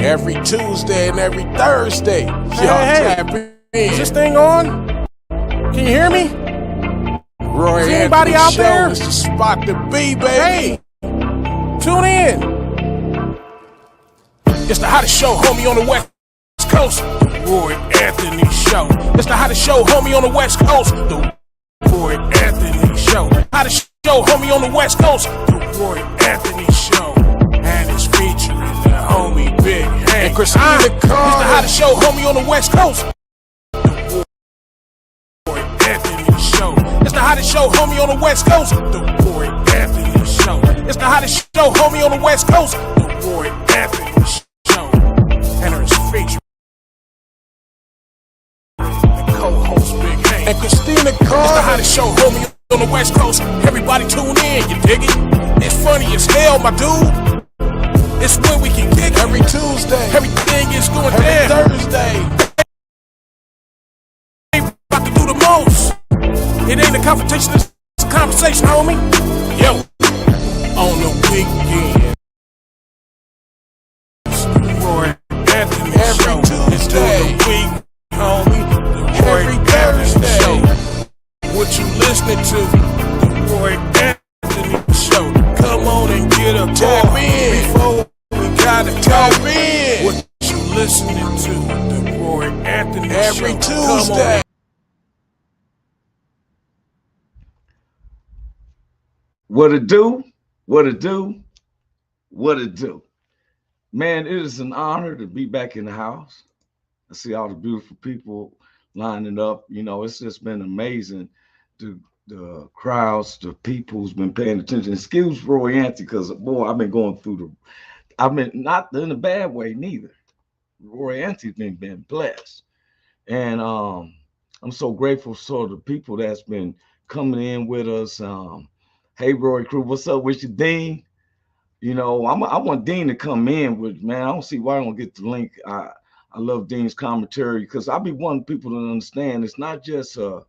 Every Tuesday and every Thursday. Hey, tap in. Is this thing on? Can you hear me? Roy Is anybody Anthony out Show there? is the spot to be, baby. Hey, tune in. It's the hottest show, homie, on the West Coast. The Roy Anthony Show. It's the hottest show, homie, on the West Coast. The Roy Anthony Show. Hottest show, homie, on the West Coast. The Roy Anthony Show. And it's featuring the homie Big Hank. And Christina Carter. It's the hottest show, homie, on the West Coast. The Roy Anthony Show. It's the hottest show, homie, on the West Coast. The Roy Anthony Show. It's the hottest show, homie, on the West Coast. The Roy Anthony Show. And it's featuring the co-host Big Hank. And Christina Carter. It's the hottest show, homie, on the West Coast. Everybody tune in, you dig it? It's funny as hell, my dude. It's when we can kick every Tuesday. Everything is going down. Every Thursday. About to do the most. It ain't a confrontation, it's a conversation, homie. Yo, on the weekend, Roy Anthony every Show. Tuesday. It's during the week, homie. The Roy every Thursday. Show. What you listening to? The Roy Anthony Show. Come on and get a tap in before we gotta tap in. What you listening to? The Roy Anthony every Show. Tuesday. What it do? What it do? What it do? Man, it is an honor to be back in the house. I see all the beautiful people lining up. You know, it's just been amazing. The crowds, the people who's been paying attention. Excuse Roy Anthony, because boy, I've been going through I've been not in a bad way neither. Roy Anthony's been blessed. And I'm so grateful for the people that's been coming in with us. Hey, Roy Crew, what's up with you, Dean? You know, I want Dean to come in with, man. I don't see why I don't get the link. I love Dean's commentary because I be wanting people to understand it's not just a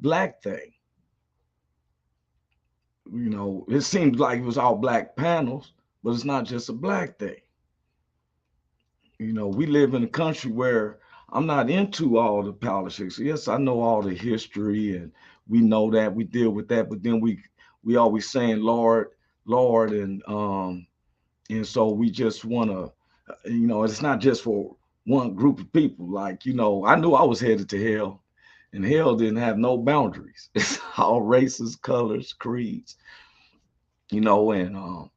black thing. You know, it seems like it was all black panels, but it's not just a black thing. You know, we live in a country where I'm not into all the politics. Yes, I know all the history and we know that, we deal with that, but then we always saying Lord, and so we just want to, you know, it's not just for one group of people. Like, you know, I knew I was headed to hell, and hell didn't have no boundaries. It's all races, colors, creeds, you know, and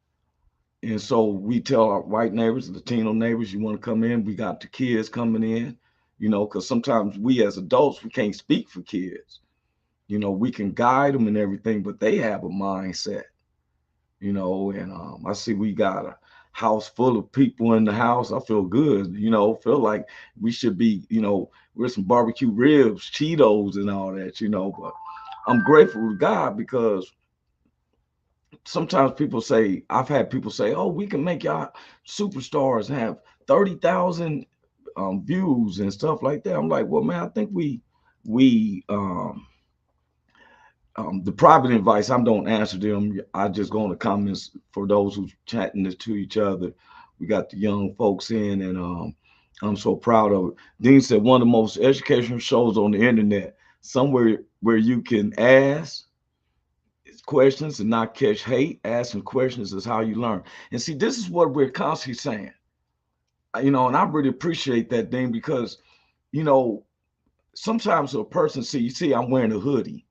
so we tell our white neighbors, Latino neighbors, you want to come in, we got the kids coming in, you know, because sometimes we as adults, we can't speak for kids. You know, we can guide them and everything, but they have a mindset, you know, and I see we got a house full of people in the house. I feel good, you know, feel like we should be, you know, with some barbecue ribs, Cheetos and all that, you know, but I'm grateful to God because sometimes people say, I've had people say, oh, we can make y'all superstars have 30,000 views and stuff like that. I'm like, well, man, I think we the private advice, I don't answer them. I just go in the comments for those who's chatting this to each other. We got the young folks in, and I'm so proud of it. Dean said one of the most educational shows on the internet, somewhere where you can ask questions and not catch hate. Asking questions is how you learn. And see, this is what we're constantly saying, you know, and I really appreciate that, Dean, because, you know, sometimes a person you see I'm wearing a hoodie.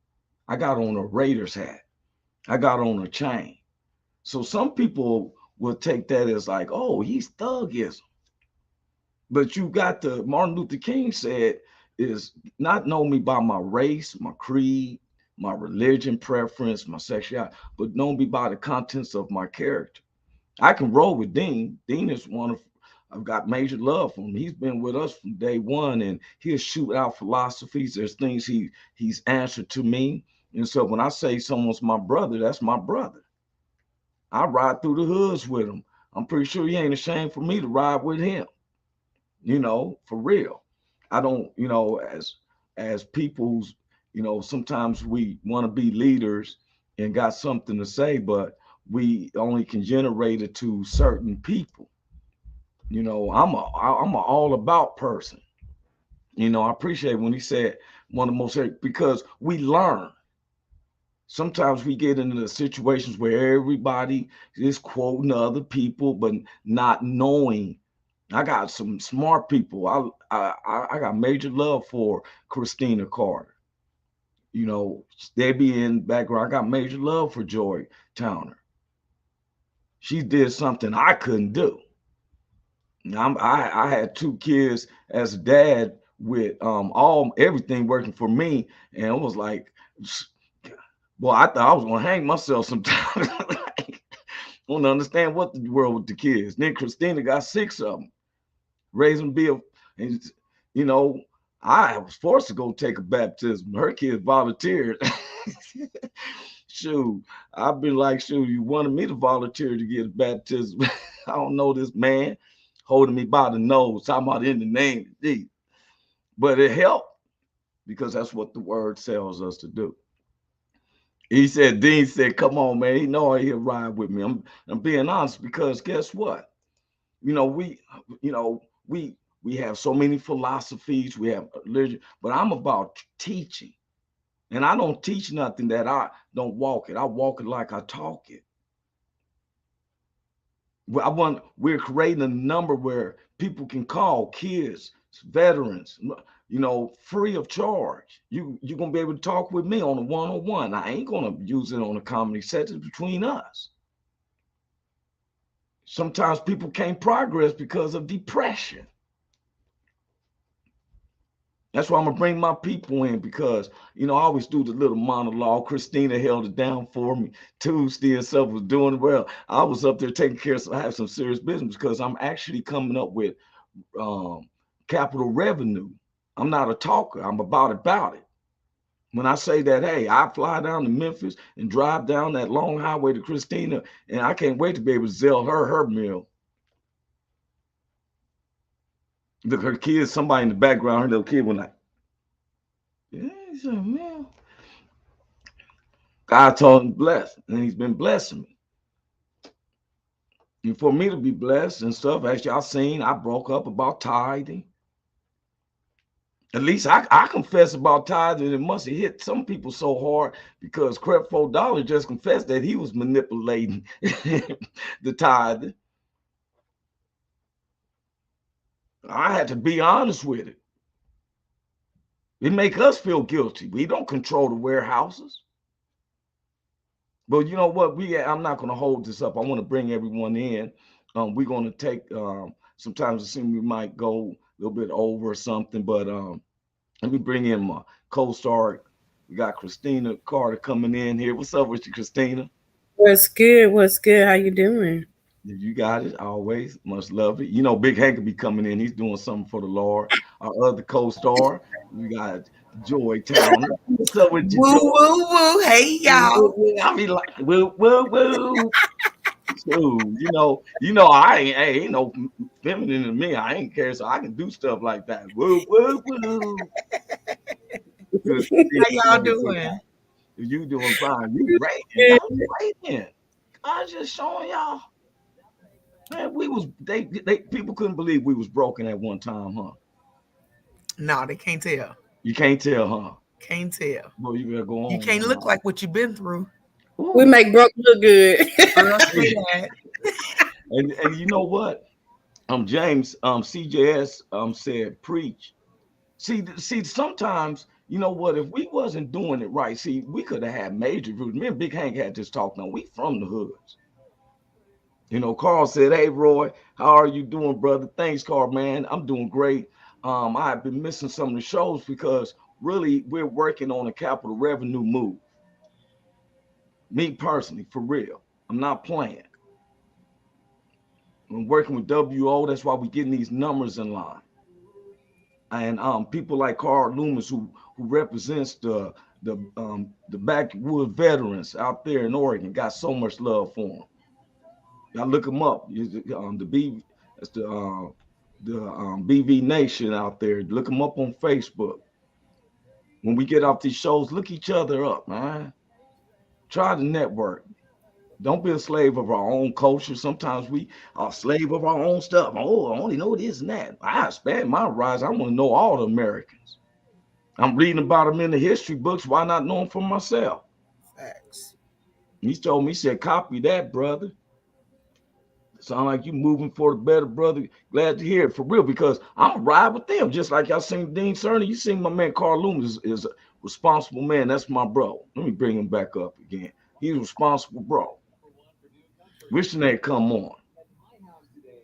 I got on a Raiders hat. I got on a chain. So some people will take that as like, oh, he's thugism. But you got Martin Luther King said is not know me by my race, my creed, my religion preference, my sexuality, but know me by the contents of my character. I can roll with Dean. Dean is I've got major love for him. He's been with us from day one, and he'll shoot out philosophies. There's things he's answered to me. And so when I say someone's my brother, that's my brother. I ride through the hoods with him. I'm pretty sure he ain't ashamed for me to ride with him, you know, for real. I don't, you know, as people's, you know, sometimes we want to be leaders and got something to say, but we only can generate it to certain people. I'm a all about person. I appreciate when he said one of the most, because we learn. Sometimes we get into the situations where everybody is quoting other people, but not knowing. I got some smart people. I got major love for Christina Carter. They be in background. I got major love for Joi Towner. She did something I couldn't do. I had two kids as a dad with all everything working for me, and it was like, boy, I thought I was gonna hang myself sometimes. Like, I don't understand what the world with the kids. Then Christina got six of them, raising Bill, and you know, I was forced to go take a baptism. Her kids volunteered. Shoot, I've been like, shoot, you wanted me to volunteer to get a baptism. I don't know this man holding me by the nose, talking about in the name of Jesus. But it helped because that's what the word tells us to do. He said, Dean said, come on, man. He know he'll ride with me. I'm being honest because guess what? You know, we, you know, we have so many philosophies, we have religion, but I'm about teaching. And I don't teach nothing that I don't walk it. I walk it like I talk it. We're creating a number where people can call kids, veterans, free of charge. You're gonna be able to talk with me on a one-on-one. I ain't gonna use it on a comedy set. It's between us. Sometimes people can't progress because of depression. That's why I'm gonna bring my people in because I always do the little monologue. Christina held it down for me. Tuesday and stuff was doing well. I was up there taking care of I have some serious business because I'm actually coming up with capital revenue. I'm not a talker. I'm about it. When I say that, hey, I fly down to Memphis and drive down that long highway to Christina, and I can't wait to be able to sell her meal. Look, her kids, somebody in the background, her little kid was like, yeah, it's a meal. God told him bless, and he's been blessing me. And for me to be blessed and stuff, as y'all seen, I broke up about tithing. At least I confess about tithing. It must have hit some people so hard because Creflo Dollar just confessed that he was manipulating the tithing. I had to be honest with it. It make us feel guilty. We don't control the warehouses. But you know what? I'm not going to hold this up. I want to bring everyone in. We're going to take sometimes it seems we might go a little bit over or something, but let me bring in my co-star. We got Christina Carter coming in here. What's up with you, Christina? What's good? What's good? How you doing? You got it. Always much love it. Big Hank will be coming in. He's doing something for the Lord. Our other co-star, we got Joi Towner. What's up with you, Woo, Joy? woo, woo. Hey, y'all. I be like, woo, woo, woo. So, ain't no feminine to me. I ain't care, so I can do stuff like that. Woo, woo, woo. How y'all doing? You doing fine. You rating. I'm rating. I was just showing y'all. Man, they people couldn't believe we was broken at one time, huh? No, they can't tell. You can't tell, huh? Can't tell. Well, you better go on. You can't look like what you've been through. Ooh. We make broke look good. And you know what? James, CJS said preach. See, sometimes, you know what, if we wasn't doing it right, see, we could have had major roots. Me and Big Hank had this talk now. We from the hoods. Carl said, hey, Roy, how are you doing, brother? Thanks, Carl, man. I'm doing great. I've been missing some of the shows because really we're working on a capital revenue move. Me personally, for real. I'm not playing. I'm working with WO. That's why we're getting these numbers in line. And people like Carl Loomis, who represents the backwood veterans out there in Oregon, got so much love for them. Y'all look them up. That's the BV Nation out there. Look them up on Facebook. When we get off these shows, look each other up, man. Try to network. Don't be a slave of our own culture. Sometimes we are a slave of our own stuff. Oh, I only know this and that. I expand my rise. I want to know all the Americans. I'm reading about them in the history books. Why not know them for myself? Facts. He told me, he said, copy that, brother. Sound like you moving for the better, brother. Glad to hear it for real, because I'm a ride with them. Just like y'all seen Dean Cerny. You seen my man Carl Loomis is a responsible man. That's my bro. Let me bring him back up again. He's a responsible bro. Wishing they'd come on.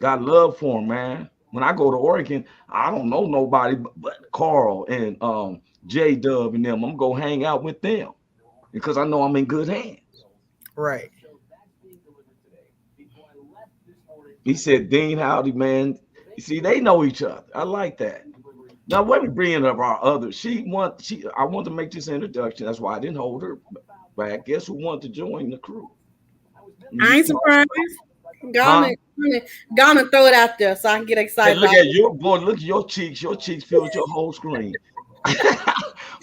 Got love for him, man. When I go to Oregon, I don't know nobody but Carl and J Dub and them. I'm gonna hang out with them because I know I'm in good hands. Right. He said, Dean, howdy, man. You see, they know each other. I like that. Now, let me bring up our other. I want to make this introduction. That's why I didn't hold her back. Guess who wanted to join the crew? I ain't surprised. Gonna throw it out there so I can get excited. Hey, look at your boy. Look at your cheeks. Your cheeks filled your whole screen.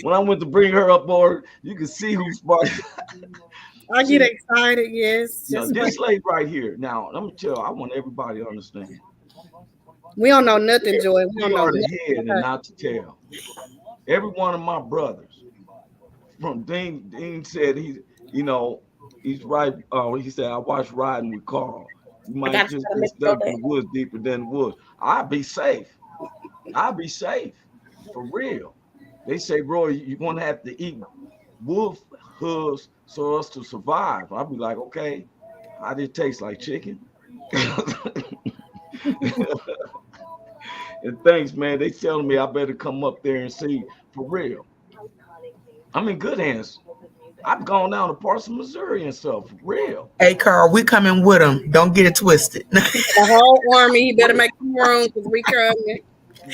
When I went to bring her up, board, you can see who's smart. I get excited. Yes. Now, this lady right here. Now, let me tell you, I want everybody to understand. We don't know nothing, Joy. We don't You know are the nothing. head and not to tell. Every one of my brothers, from Dean said he's right. He said, I watched Riding with Carl. You might just get stuck in the woods deeper than the woods. I'll be safe. For real. They say, bro, you're going to have to eat wolf hooves so us to survive. I'll be like, okay, how did it taste? Like chicken? And thanks, man. They telling me I better come up there and see for real. I'm in good hands. I've gone down to parts of Missouri and stuff, for real. Hey, Carl, we coming with them. Don't get it twisted. The whole army, he better make some room because we coming.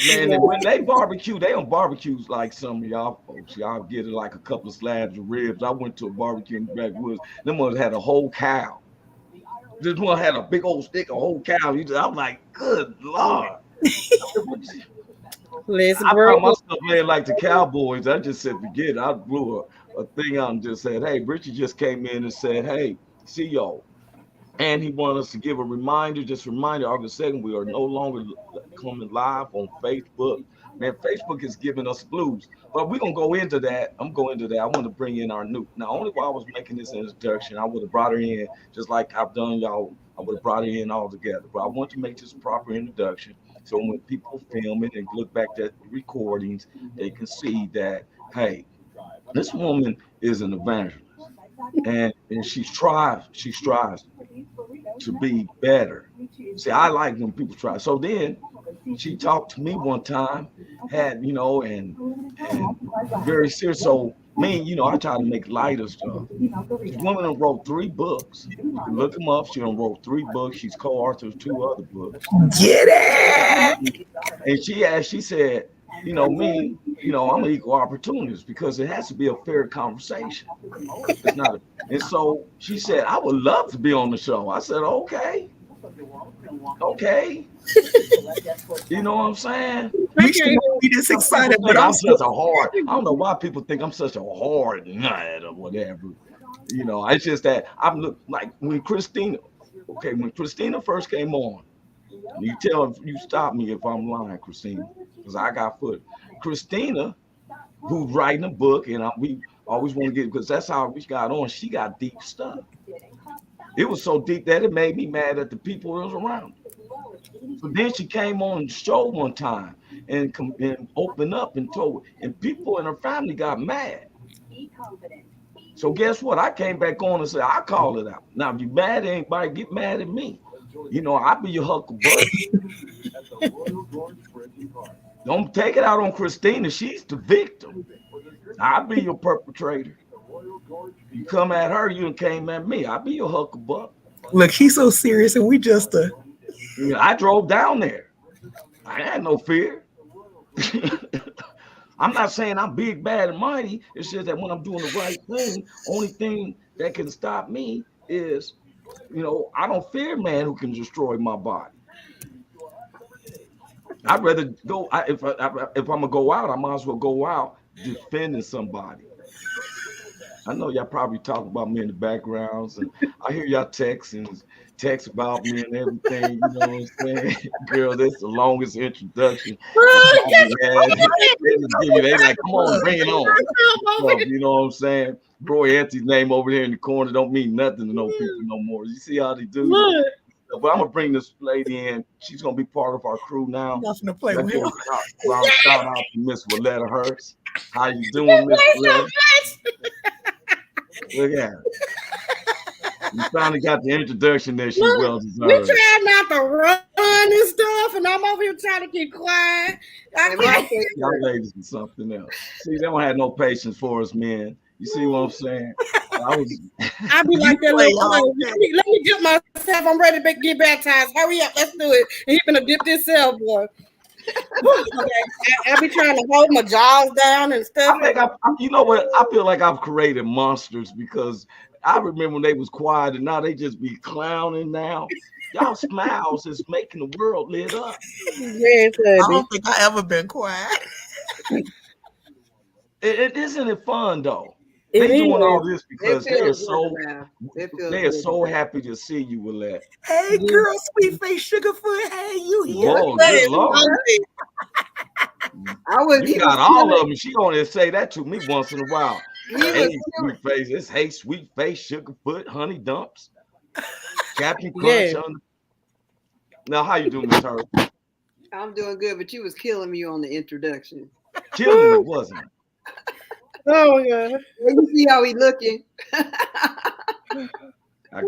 Man, and when they barbecue, they don't barbecues like some of y'all folks. Y'all get it like a couple of slabs of ribs. I went to a barbecue in the backwoods. Them ones had a whole cow. This one had a big old stick, a whole cow. I'm like, good Lord. I found myself laying like the Cowboys. I just said, forget it. I blew a thing out and just said, hey, Richard just came in and said, hey, see y'all. And he wanted us to give a reminder, August 2nd, we are no longer coming live on Facebook. Man, Facebook is giving us blues. But we're going to go into that. I'm going into that. I want to bring in our new. Now, only while I was making this introduction, I would have brought her in, just like I've done y'all. I would have brought her in all together. But I want to make this proper introduction. So when people film it and look back at the recordings, they can see that, hey, this woman is an evangelist. And she strives to be better. See, I like when people try. So then she talked to me one time, and very serious. So me, I try to make light of stuff. This woman wrote 3 books. You can look them up. She wrote 3 books. She's co-author of 2 other books. Get it. And she said, me, I'm an equal opportunist because it has to be a fair conversation. It's not and so she said, I would love to be on the show. I said, okay. You know what I'm saying? We should be this excited, but I'm such a hard. I don't know why people think I'm such a hard nut or whatever. It's just that I'm like when Christina first came on. You stop me if I'm lying, Christina, because I got foot. Christina, who's writing a book, and we always want to get, because that's how we got on. She got deep stuff. It was so deep that it made me mad at the people that was around. So then she came on the show one time and opened up and told, and people in her family got mad. So guess what? I came back on and said, I call it out. Now, if you mad at anybody, get mad at me. I'll be your huckleberry. Don't take it out on Christina. She's the victim. I'll be your perpetrator. You come at her, you came at me. I'll be your huckleberry. Look, he's so serious, and we just I drove down there. I had no fear. I'm not saying I'm big, bad, and mighty. It's just that when I'm doing the right thing, only thing that can stop me is, I don't fear man who can destroy my body. I'd rather go. If I'm gonna go out, I might as well go out defending somebody. I know y'all probably talk about me in the backgrounds, and I hear y'all text about me and everything. You know what I'm saying? Girl, that's the longest introduction I probably had. They just give me, they like, come on, bring it on. Stuff, you know what I'm saying? Roy Anthony's name over here in the corner don't mean nothing to no people no more. You see how they do? Look, But I'm gonna bring this lady in. She's gonna be part of our crew now. Nothing to play Let's with give him. a shout out to Miss Willette Hurst. How you doing, Miss Willette? Look at her. You finally got the introduction that she Look, well we deserved. trying not to run and stuff, and I'm over here trying to keep quiet. I can't. Y'all ladies and something else. See, they don't have no patience for us men. You see what I'm saying? I be like that little boy. Let me dip myself. I'm ready to get baptized. Hurry up, let's do it. And he gonna dip himself, boy. I be trying to hold my jaws down and stuff. I think you know what? I feel like I've created monsters because I remember when they was quiet and now they just be clowning now. Y'all smiles is making the world lit up. Yes, I don't think I ever been quiet. Isn't it fun though? It They doing is. all this because they are It so happy to see you, Willette. Hey, girl, sweet face, Sugarfoot. Hey, you here? Whoa, good Lord. You got all of them. She only say that to me once in a while. Hey, sweet face. It's hey, sweet face, Sugarfoot, honey dumps, Captain Crunch. Yeah. Now, how you doing, Miss Hurst? I'm doing good, but you was killing me on the introduction. Killing it, wasn't it? Oh my God. You see how he looking? I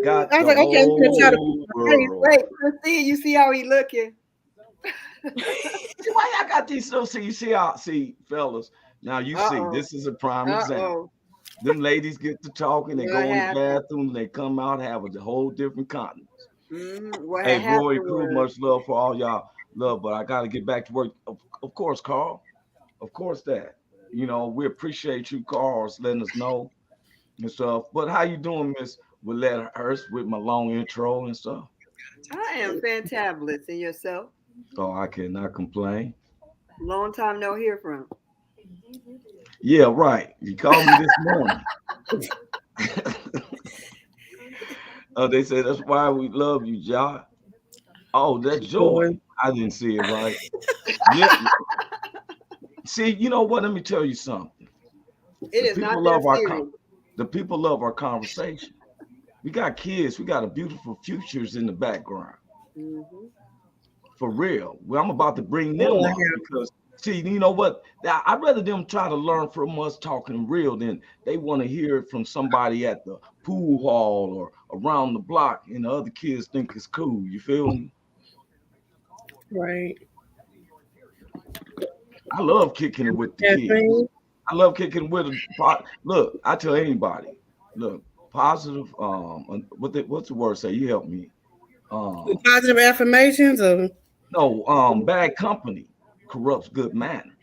got I was like, okay, wait, Christine, you see how he looking? Why y'all got these so see fellas. Now you see this is a prime example. Them ladies get to talking, they go in the bathroom, they come out, have a whole different continent. Hey, Roy, cool, much love for all y'all love, but I gotta get back to work. Of course, Carl. Of course that. You know, we appreciate you, Carl, letting us know and stuff. But how you doing, Miss Willette Hurst, with my long intro and stuff? I am fantabulous. And yourself? Oh, I cannot complain. Long time no hear from. Yeah, right. You called me this morning. They said that's why we love you, Joi. Oh, that's Joy. I didn't see it right. Yeah. See, you know what? Let me tell you something. The people love our conversation. We got kids. We got a beautiful futures in the background. Mm-hmm. For real. Well, I'm about to bring them up because, see, you know what? I'd rather them try to learn from us talking real than they want to hear it from somebody at the pool hall or around the block and the other kids think it's cool. You feel me? Right. I love kicking it with the kids. I love kicking with them. Look, I tell anybody, look, positive, what's the word say? You help me. Positive affirmations or no, bad company corrupts good manners.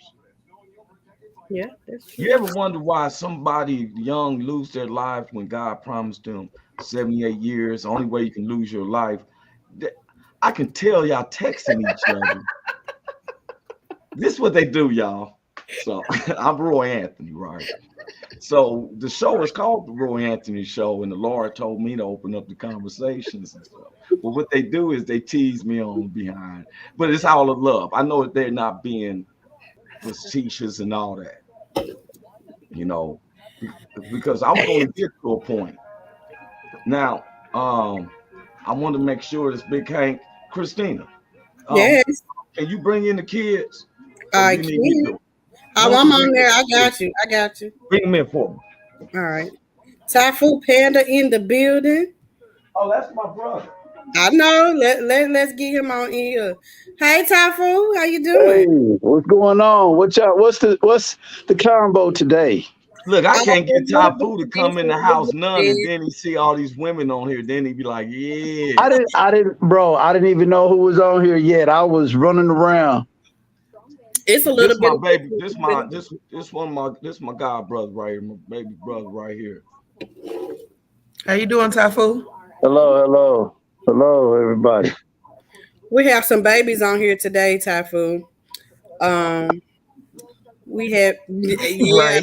Yeah. That's true. You ever wonder why somebody young lose their life when God promised them 78 years? The only way you can lose your life. I can tell y'all texting each other. This is what they do, y'all. So I'm Roy Anthony, right? So the show is called the Roy Anthony Show, and the Lord told me to open up the conversations and stuff. But what they do is they tease me on behind. But it's all of love. I know that they're not being facetious and all that. You know, because I was going to get to a point. Now, I want to make sure this big Hank, Christina. Yes. Can you bring in the kids? I can. I'm on there. I got you. Bring them in for me. All right. Typhoon Panda in the building. Oh, that's my brother. I know. Let's get him on here. Hey, Typhoon, how you doing? Hey, what's going on? What's the combo today? Look, I can't get Typhoon to come in the house none, and then he see all these women on here. Then he be like, "Yeah." I didn't even know who was on here yet. I was running around. It's a little bit. My baby. This my god brother right here. My baby brother right here. How you doing, Typhoon? Hello, everybody. We have some babies on here today, Typhoon. We have, Right.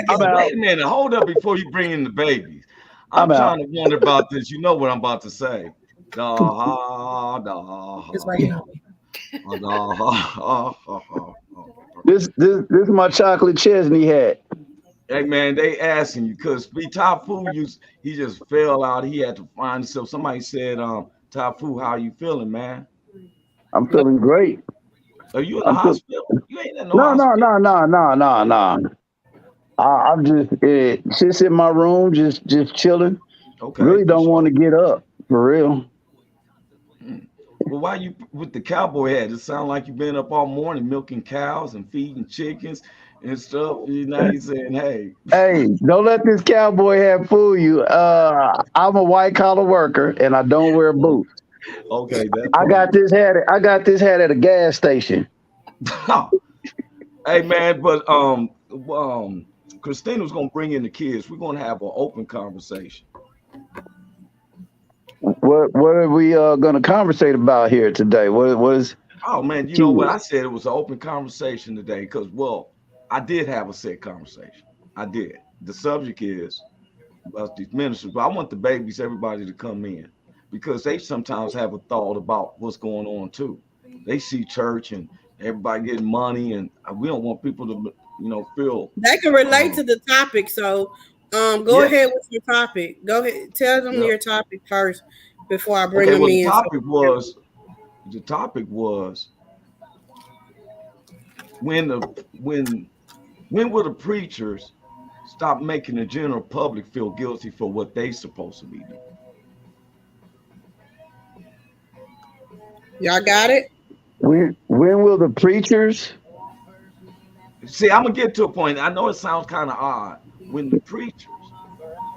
I'm out. Wait a minute. Hold up before you bring in the babies. I'm I'm trying to wonder about this. You know what I'm about to say. It's right here. This is my chocolate Chesney hat. Hey man, they asking you because Tafu he just fell out. He had to find himself. Somebody said, Tafu, how you feeling, man? I'm feeling great. Are you in the I'm feel- hospital? You ain't in no hospital. No. I'm just just in my room, just chilling. Okay, Really for don't want to sure. get up for real. Well, why you with the cowboy hat? It sounds like you've been up all morning milking cows and feeding chickens and stuff. You now you saying, hey, Hey, don't let this cowboy hat fool you. I'm a white collar worker and I don't wear boots. okay, that I part. got this hat. I got this hat at a gas station. Hey man, but Christina was gonna bring in the kids. We're gonna have an open conversation. What are we gonna conversate about here today? What is Oh man, you know what key? I said? It was an open conversation today because, well, I did have a set conversation. I did. The subject is about these ministers, but I want the babies, everybody to come in because they sometimes have a thought about what's going on too. They see church and everybody getting money, and we don't want people to, feel. They can relate to the topic. So, go Yeah, ahead with your topic. Go ahead, tell them yeah. your topic first before I bring Okay. them Well, in. the topic was when the when will the preachers stop making the general public feel guilty for what they supposed to be doing? Y'all got it? When will the preachers? See, I'm gonna get to a point. I know it sounds kind of odd when the preachers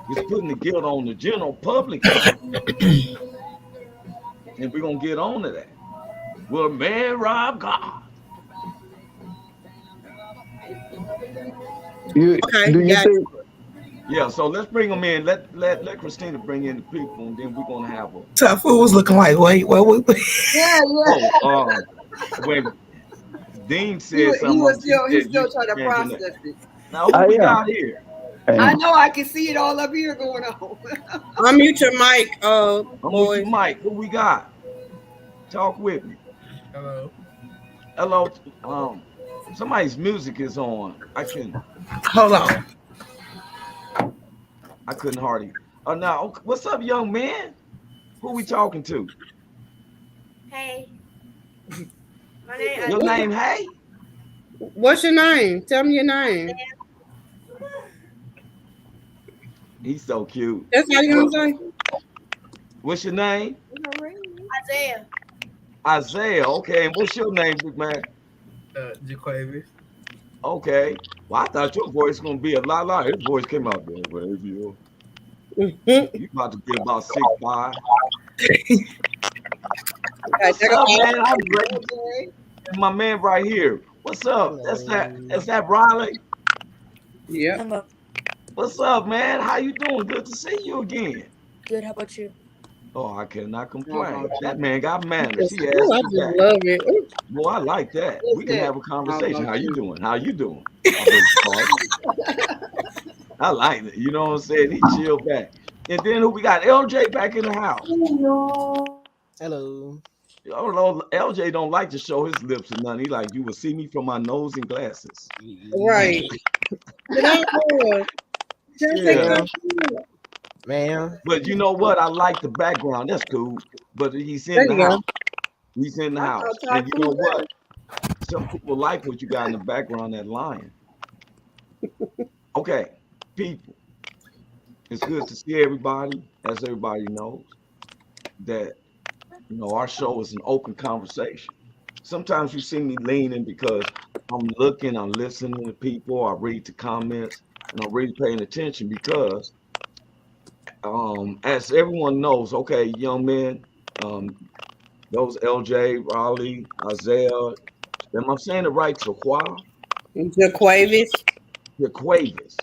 is putting the guilt on the general public, and we're gonna get on to that. Will man rob God? Okay, Do you got think? Yeah. So let's bring them in. Let Christina bring in the people, and then we're gonna have a. Tough food was looking like, wait. Yeah. Oh, when Dean He, said he was something, still he he's said still you trying to changing that. process it. Now who Oh we yeah. got here? I And know I can see it all up here going on. unmute your mic, I'm with boys. you, Mike. Who we got? Talk with me. Hello. Hello. Somebody's music is on. Hold on. I couldn't hardly. Oh, now what's up, young man? Who we talking to? Hey, my name Your is name, hey? What's your name? Tell me your name. He's so cute. That's how you gonna say? What's your name? Isaiah. Isaiah. Okay, and what's your name, big man? Jaquavis. Okay. Well, I thought your voice was gonna be a lot. His voice came out there, baby. You about to get about 6'5". What's up, man? I'm great. My man right here. What's up? That's that Riley. Yeah. Hello. What's up, man? How you doing? Good to see you again. Good. How about you? Oh, I cannot complain. That man got manners. He Ooh, asked I me just back. love it. Ooh. Boy, I like that. What's We can that? have a conversation. How you doing? How you doing? I like it. You know what I'm saying? He chill back. And then who we got? LJ back in the house. Hello. Oh no, LJ don't like to show his lips or nothing. He like, you will see me from my nose and glasses. Right. Yeah. Man. But you know what? I like the background. That's cool. But he's in There the you go. house. He's in the I house. thought And you know what? Some people like what you got in the background, that lion. Okay, people. It's good to see everybody. As everybody knows, that our show is an open conversation. Sometimes you see me leaning because I'm looking, I'm listening to people, I read the comments, and I'm really paying attention because as everyone knows, okay, young men, those LJ, Raleigh, Isaiah, am I saying it right? Jaquavis? Jaquavis. Jaquavis.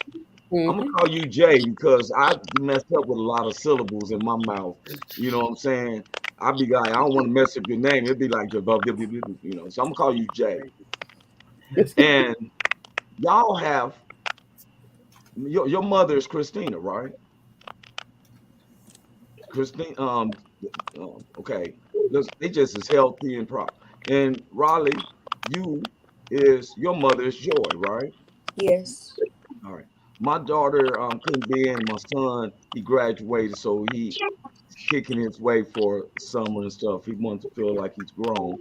I'm gonna Mm-hmm. call you Jay because I messed up with a lot of syllables in my mouth. You know what I'm saying? I'd be like, I don't want to mess up your name. It'd be like, so I'm gonna call you Jay. And y'all have your mother is Christina, right? Christine, okay. They just as healthy and proper. And Raleigh, you is your mother is Joy, right? Yes. All right. My daughter couldn't be in. My son, he graduated, so he's kicking his way for summer and stuff. He wants to feel like he's grown.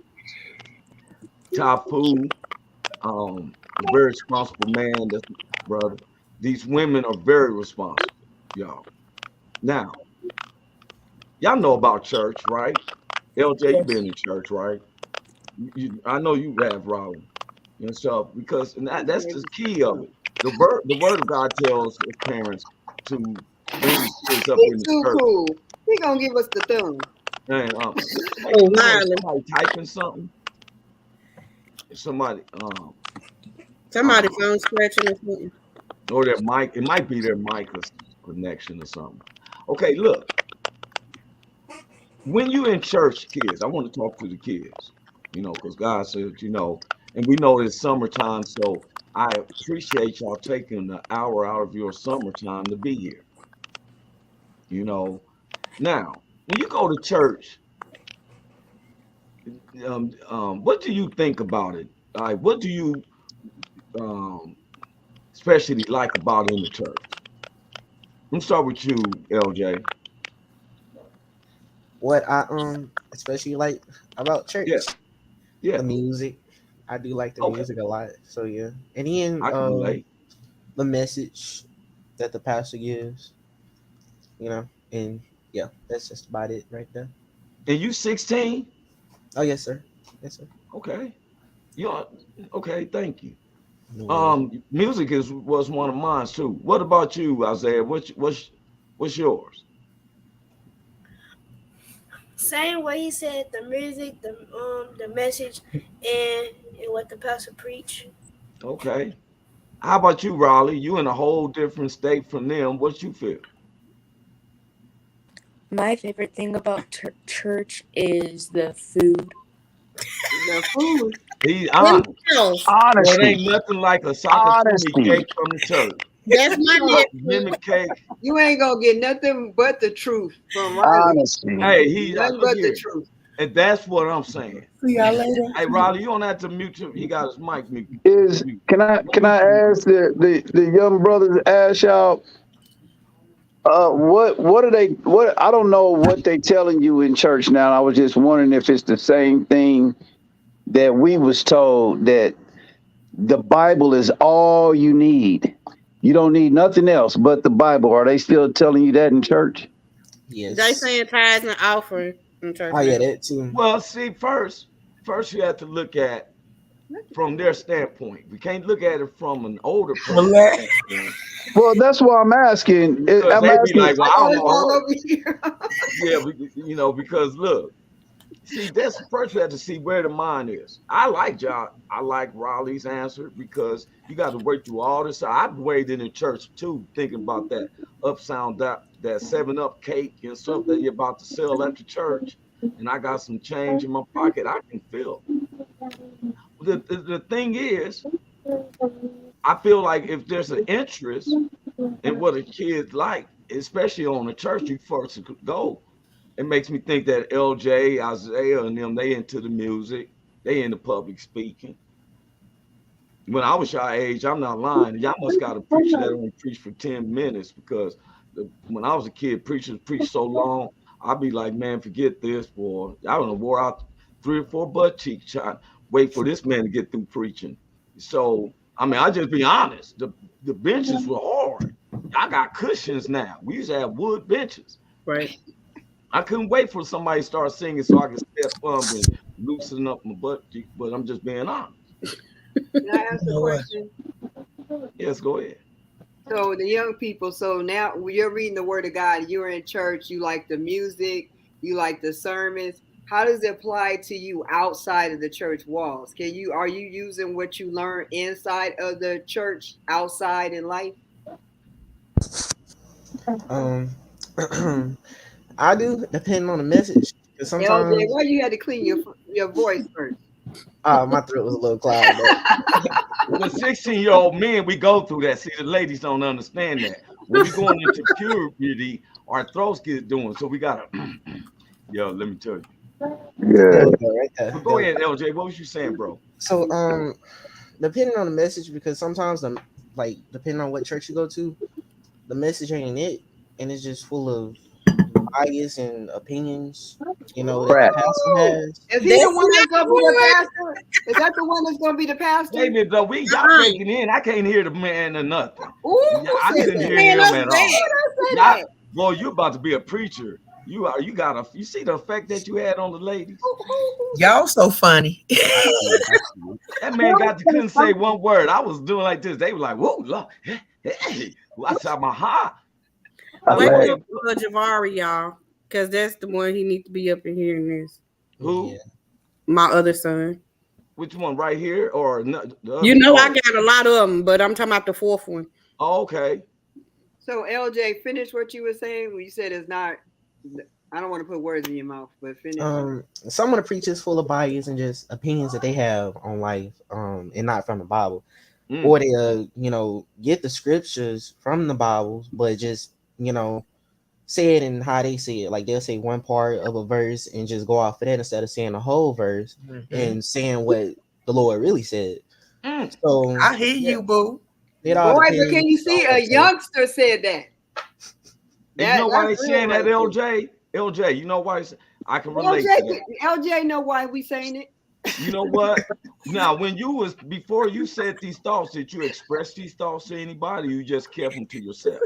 Tafu, a very responsible man. That's brother. These women are very responsible, y'all. Now, y'all know about church, right? LJ, you Yes. been in church, right? I know you have, Raleigh, and stuff because that's the key of it. The word of God tells us parents to bring the kids up in He's the too church. cool. He gonna give us the thumb. And hey, Oh, hold on, Riley. somebody typing something. Somebody Somebody phone scratching or something. or their mic. It might be their mic connection or something. Okay, look. When you in church, kids, I want to talk to the kids. Because God said, and we know it's summertime, so I appreciate y'all taking an hour out of your summertime to be here. Now, when you go to church, what do you think about it? Like, what do you um, especially like about in the church? Let me start with you, LJ. What I especially like about Yeah, church, yeah. the music. I do like the Okay, music a lot. So yeah, and then I can relate. the message that the pastor gives, and yeah, that's just about it right there. And you 16? Oh yes, sir. Yes, sir. Okay. You are okay, thank you. No worries. Music was one of mine too. What about you, Isaiah? What's yours? Same way he said the music, the message, and what the pastor preach. Okay. How about you, Raleigh? You in a whole different state from them. What you feel? My favorite thing about church is the food. The food. He's Them honest. girls. Well, it Honesty. ain't nothing like a Sakatumi Honesty. cake from the church. That's my Lemon nephew. cake. You ain't gonna get nothing but the truth from Riley. Honesty. Hey, Nothing look but the here. truth. And that's what I'm saying. See y'all later. Hey, Raleigh, you don't have to mute him. He got his mic mute. Is can I Don't can mute I him. ask the young brothers ask y'all what are they what I don't know what they telling you in church now. I was just wondering if it's the same thing that we was told that the Bible is all you need. You don't need nothing else but the Bible. Are they still telling you that in church? They Yes. saying tithes and offering in church Oh yeah, now. that too. Well, see, first you have to look at from their standpoint. We can't look at it from an older person's Relax. standpoint Well, that's why I'm asking. because I'm they be asking. like, "Well, I Oh, don't it's all know." over here. Yeah, because look, see, that's first we have to see where the mind is. I like John. I like Raleigh's answer because you got to work through all this. I've waited in church too, thinking about that upsound that 7 Up cake and stuff that you're about to sell at the church, and I got some change in my pocket. I can feel. The thing is, I feel like if there's an interest in what a kid like, especially on the church, you first go. It makes me think that LJ, Isaiah, and them, they into the music, they into public speaking. When I was your age, I'm not lying. Y'all must got a preacher that only preached for 10 minutes because when I was a kid, preachers preached so long, I'd be like, man, forget this, boy. I don't know, wore out 3 or 4 butt cheeks trying wait for this man to get through preaching. So, I mean, I just be honest. The benches were hard. I got cushions now. We used to have wood benches. Right. I couldn't wait for somebody to start singing so I could step up and loosen up my butt cheek, but I'm just being honest. Can I ask a know what? question? Yes, go ahead. So the young people, so now when you're reading the word of God, you're in church, you like the music, you like the sermons. How does it apply to you outside of the church walls? Are you using what you learn inside of the church outside in life? Um, I do depend on the message because LJ, sometimes why you had to clean your voice first? My throat was a little clogged up. With 16-year-old men, we go through that. See, the ladies don't understand that. When we're going into puberty, our throats get doing. So we gotta, yo, let me tell you. Yeah. Right there. But go ahead, LJ. What was you saying, bro? So depending on the message, because sometimes depending on what church you go to, the message ain't it, and it's just full of bias and opinions, that the pastor has. Is he the one that's gonna be the pastor? Is that the one that's gonna be the pastor? Baby, though, y'all taking in. I can't hear the man or nothing. Ooh, I couldn't hear him at all. Boy, you about to be a preacher. You see the effect that you had on the ladies? Y'all so funny. That man couldn't say one word. I was doing like this. They were like, whoa, look, hey, what's up, my heart? Wait up for Javari, y'all, because that's the one he needs to be up in hearing this. Who? Yeah. My other son. Which one, right here or no? I got a lot of them, but I'm talking about the fourth one. Oh, okay. So LJ, finish what you were saying when you said it's not. I don't want to put words in your mouth, but finish. Some of the preachers full of bias and just opinions that they have on life, and not from the Bible, or they get the scriptures from the Bible, but just say it in how they say it. Like they'll say one part of a verse and just go off of that instead of saying the whole verse and saying what the Lord really said. So I hear you, boo. Boy, but can you see a youngster said that? You know why they saying that, LJ? LJ, you know why? I can relate to that. LJ know why we saying it. You know what? Now, before you said these thoughts, did you express these thoughts to anybody? Or you just kept them to yourself?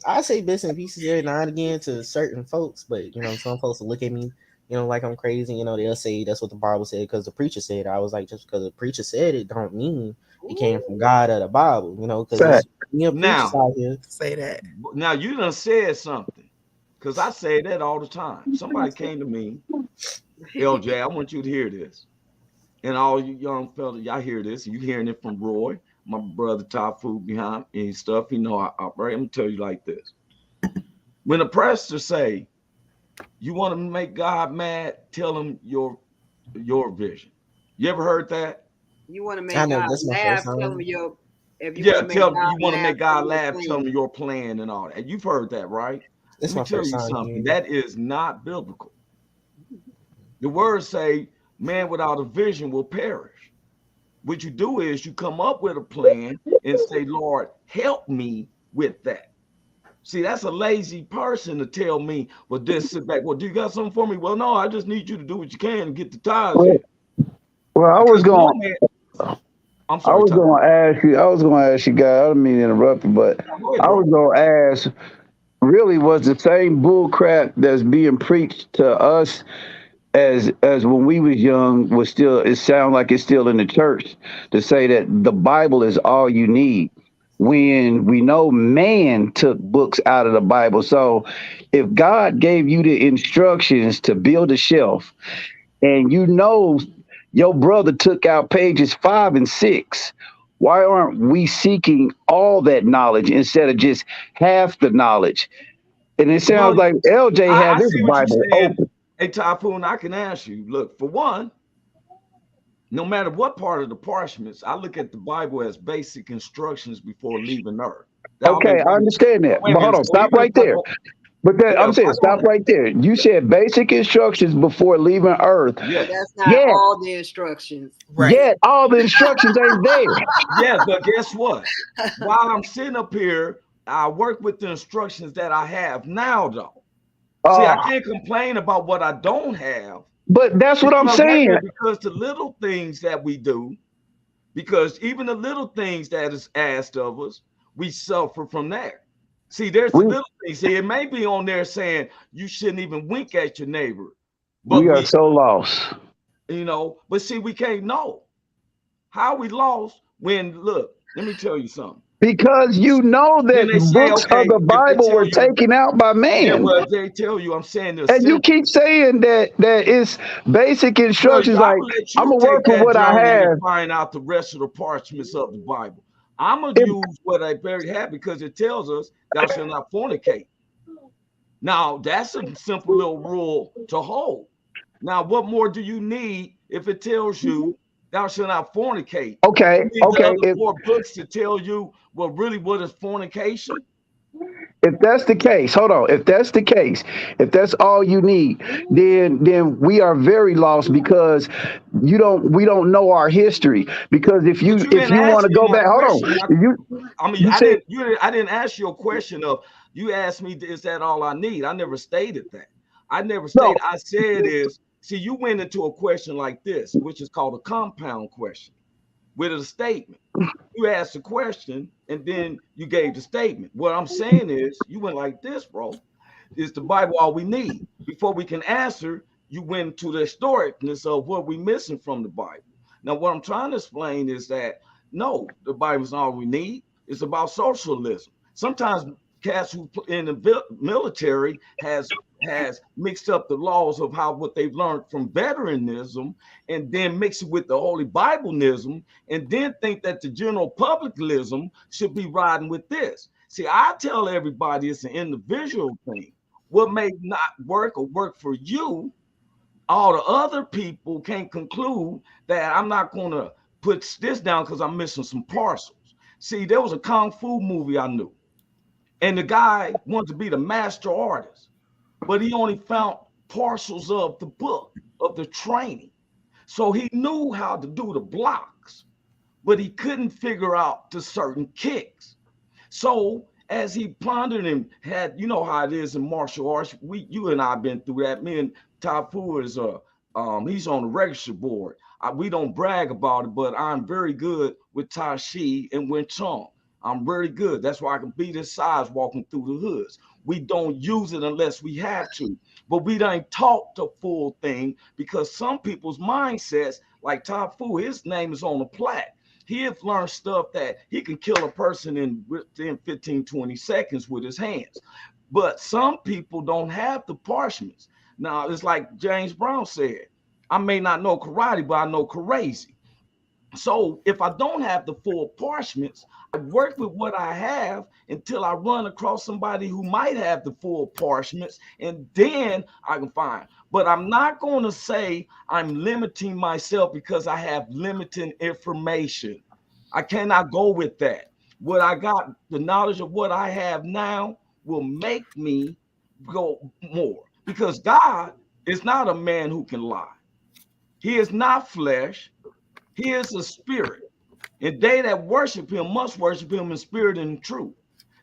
I say bits and pieces every now and again to certain folks, but some folks will look at me, like I'm crazy. They'll say that's what the Bible said because the preacher said it. I was like, just because the preacher said it, don't mean it came from God or the Bible. Because now out here. Say that. Now you done said something, because I say that all the time. Somebody came to me. LJ, I want you to hear this. And all you young fellas, y'all hear this. You hearing it from Roy, my brother top food behind and stuff. I'm gonna tell you like this. When a pastor say, you want to make God mad, tell him your vision. You ever heard that? You want to make God laugh, tell him you want to make God laugh, tell him your plan and all that. You've heard that, right? Let me tell you something. That is not biblical. The words say, man without a vision will perish. What you do is you come up with a plan and say, Lord, help me with that. See, that's a lazy person to tell me, well, then sit back. Well, do you got something for me? Well, no, I just need you to do what you can and get the tithes in. Well, I was going to ask you guys, I didn't mean to interrupt you, but I was going to ask, really was the same bull crap that's being preached to us as when we was young it sounds like it's still in the church to say that the Bible is all you need, when we know man took books out of the Bible. So if God gave you the instructions to build a shelf and your brother took out pages 5 and 6, why aren't we seeking all that knowledge instead of just half the knowledge? And it sounds like LJ had his Bible open. Hey, Typhoon, I can ask you, look, for one, no matter what part of the parchments, I look at the Bible as basic instructions before leaving Earth. Okay, I understand that. But hold on, stop right there. But I'm saying, stop right there. You said basic instructions before leaving Earth. Yeah, that's not all the instructions. Right. Yeah, all the instructions ain't there. Yeah, but guess what? While I'm sitting up here, I work with the instructions that I have now, though. See, I can't complain about what I don't have. But that's what I'm saying. Because the little things that we do, because even the little things that is asked of us, we suffer from that. See, there's little things. See, it may be on there saying you shouldn't even wink at your neighbor. But we are so lost. But see, we can't know. How we lost when, look, let me tell you something. Because that books of the Bible were taken out by man. Yeah, well, they tell you, I'm saying this. And you keep saying that it's basic instructions. Like, I'm going to work with what I have. And find out the rest of the parchments of the Bible. I'm going to use what I barely have because it tells us thou shalt not fornicate. Now, that's a simple little rule to hold. Now, what more do you need if it tells you thou shalt not fornicate, Okay, you need the okay. other 4 books to tell you really what is fornication. If that's the case, hold on. If that's the case, if that's all you need, then we are very lost because we don't know our history. Because if But you you if didn't you want to answer go my back, hold on. question. I mean, You said I didn't ask you a question of, you asked me, is that all I need? I never stated that. I never no. stated. I said is, see, you went into a question like this, which is called a compound question with a statement. You asked a question and then you gave the statement. What I'm saying is, you went like this, bro. Is the Bible all we need? Before we can answer, you went to the historicness of what we're missing from the Bible. Now, what I'm trying to explain is that no, the Bible's not all we need. It's about socialism. Sometimes cats who in the military has mixed up the laws of how what they've learned from veteranism and then mix it with the Holy Bibleism and then think that the general publicism should be riding with this. See, I tell everybody it's an individual thing. What may not work or work for you, all the other people can't conclude that I'm not going to put this down because I'm missing some parcels. See, there was a Kung Fu movie I knew, and the guy wanted to be the master artist, but he only found parcels of the book, of the training. So he knew how to do the blocks, but he couldn't figure out the certain kicks. So as he pondered and had, you know how it is in martial arts, you and I have been through that. Me and Tafu is he's on the register board. We don't brag about it, but I'm very good with Tai Chi and Wing Chun. I'm very good. That's why I can beat his size walking through the hoods. We don't use it unless we have to, but we don't talk the full thing because some people's mindsets, like Tafu, his name is on the plaque. He has learned stuff that he can kill a person in within 15, 20 seconds with his hands. But some people don't have the parchments. Now, it's like James Brown said, I may not know karate, but I know crazy. So if I don't have the full parchments, I work with what I have until I run across somebody who might have the full parchments, and then I can find. But I'm not going to say I'm limiting myself because I have limited information. I cannot go with that. What I got, the knowledge of what I have now will make me go more, because God is not a man who can lie. He is not flesh. He is a spirit. And they that worship him must worship him in spirit and in truth.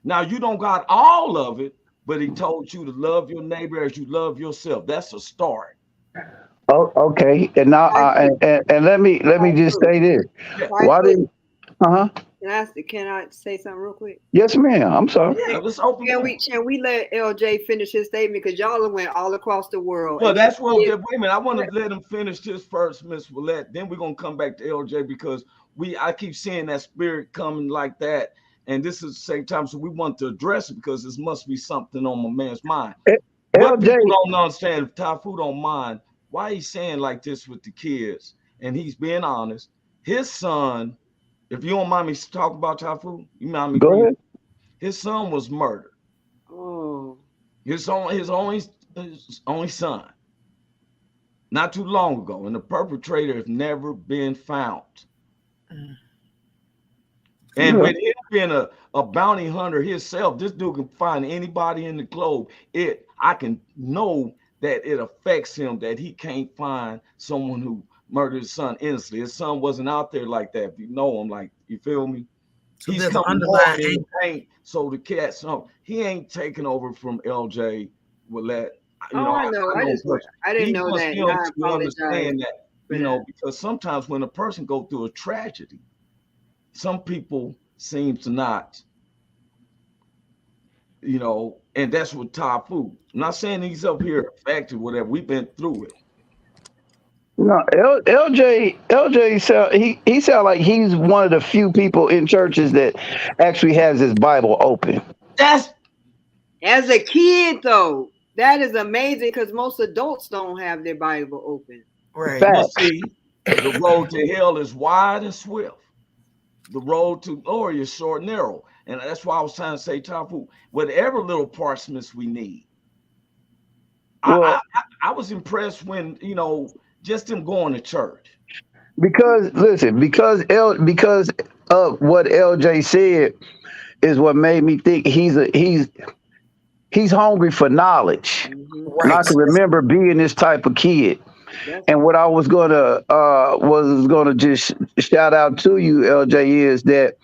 Now, you don't got all of it, but he told you to love your neighbor as you love yourself. That's a start. Oh, okay. And now and let me just say this. Yeah. Why did Can I say something real quick? Yes, ma'am. I'm sorry. Yeah, let's open. Can we let LJ finish his statement, because y'all went all across the world? Well, that's what. Wait a minute. I want to let him finish this first, Miss Willette. Then we're gonna come back to LJ because I keep seeing that spirit coming like that, and this is the same time. So we want to address it because this must be something on my man's mind. What LJ, people don't understand, if Tafu don't mind, why he's saying like this with the kids, and he's being honest. His son, if you don't mind me talking about Tafu, you mind me? Go ahead. His son was murdered. Oh. His only son. Not too long ago, and the perpetrator has never been found. And with him being a bounty hunter himself, this dude can find anybody in the globe. I can know that it affects him that he can't find someone who murdered his son innocently. His son wasn't out there like that. If you know him, like, you feel me? So He's there's coming underlying in the paint, so the cat, so he ain't taking over from LJ Willette. I know. I didn't know that. Him I to understand apologize. that, because sometimes when a person go through a tragedy, some people seem to not, and that's what Tafu. I'm not saying he's up here affected, whatever. We've been through it. No, LJ sound he sound like he's one of the few people in churches that actually has his Bible open. That's as a kid though. That is amazing because most adults don't have their Bible open. Right. But see, the road to hell is wide and swift. The road to glory is short and narrow. And that's why I was trying to say, Tafu, whatever little parchments we need. I was impressed when, Just them going to church. Because listen, because of what LJ said is what made me think he's hungry for knowledge. And I can remember being this type of kid. And what I was gonna just shout out to you, LJ, is that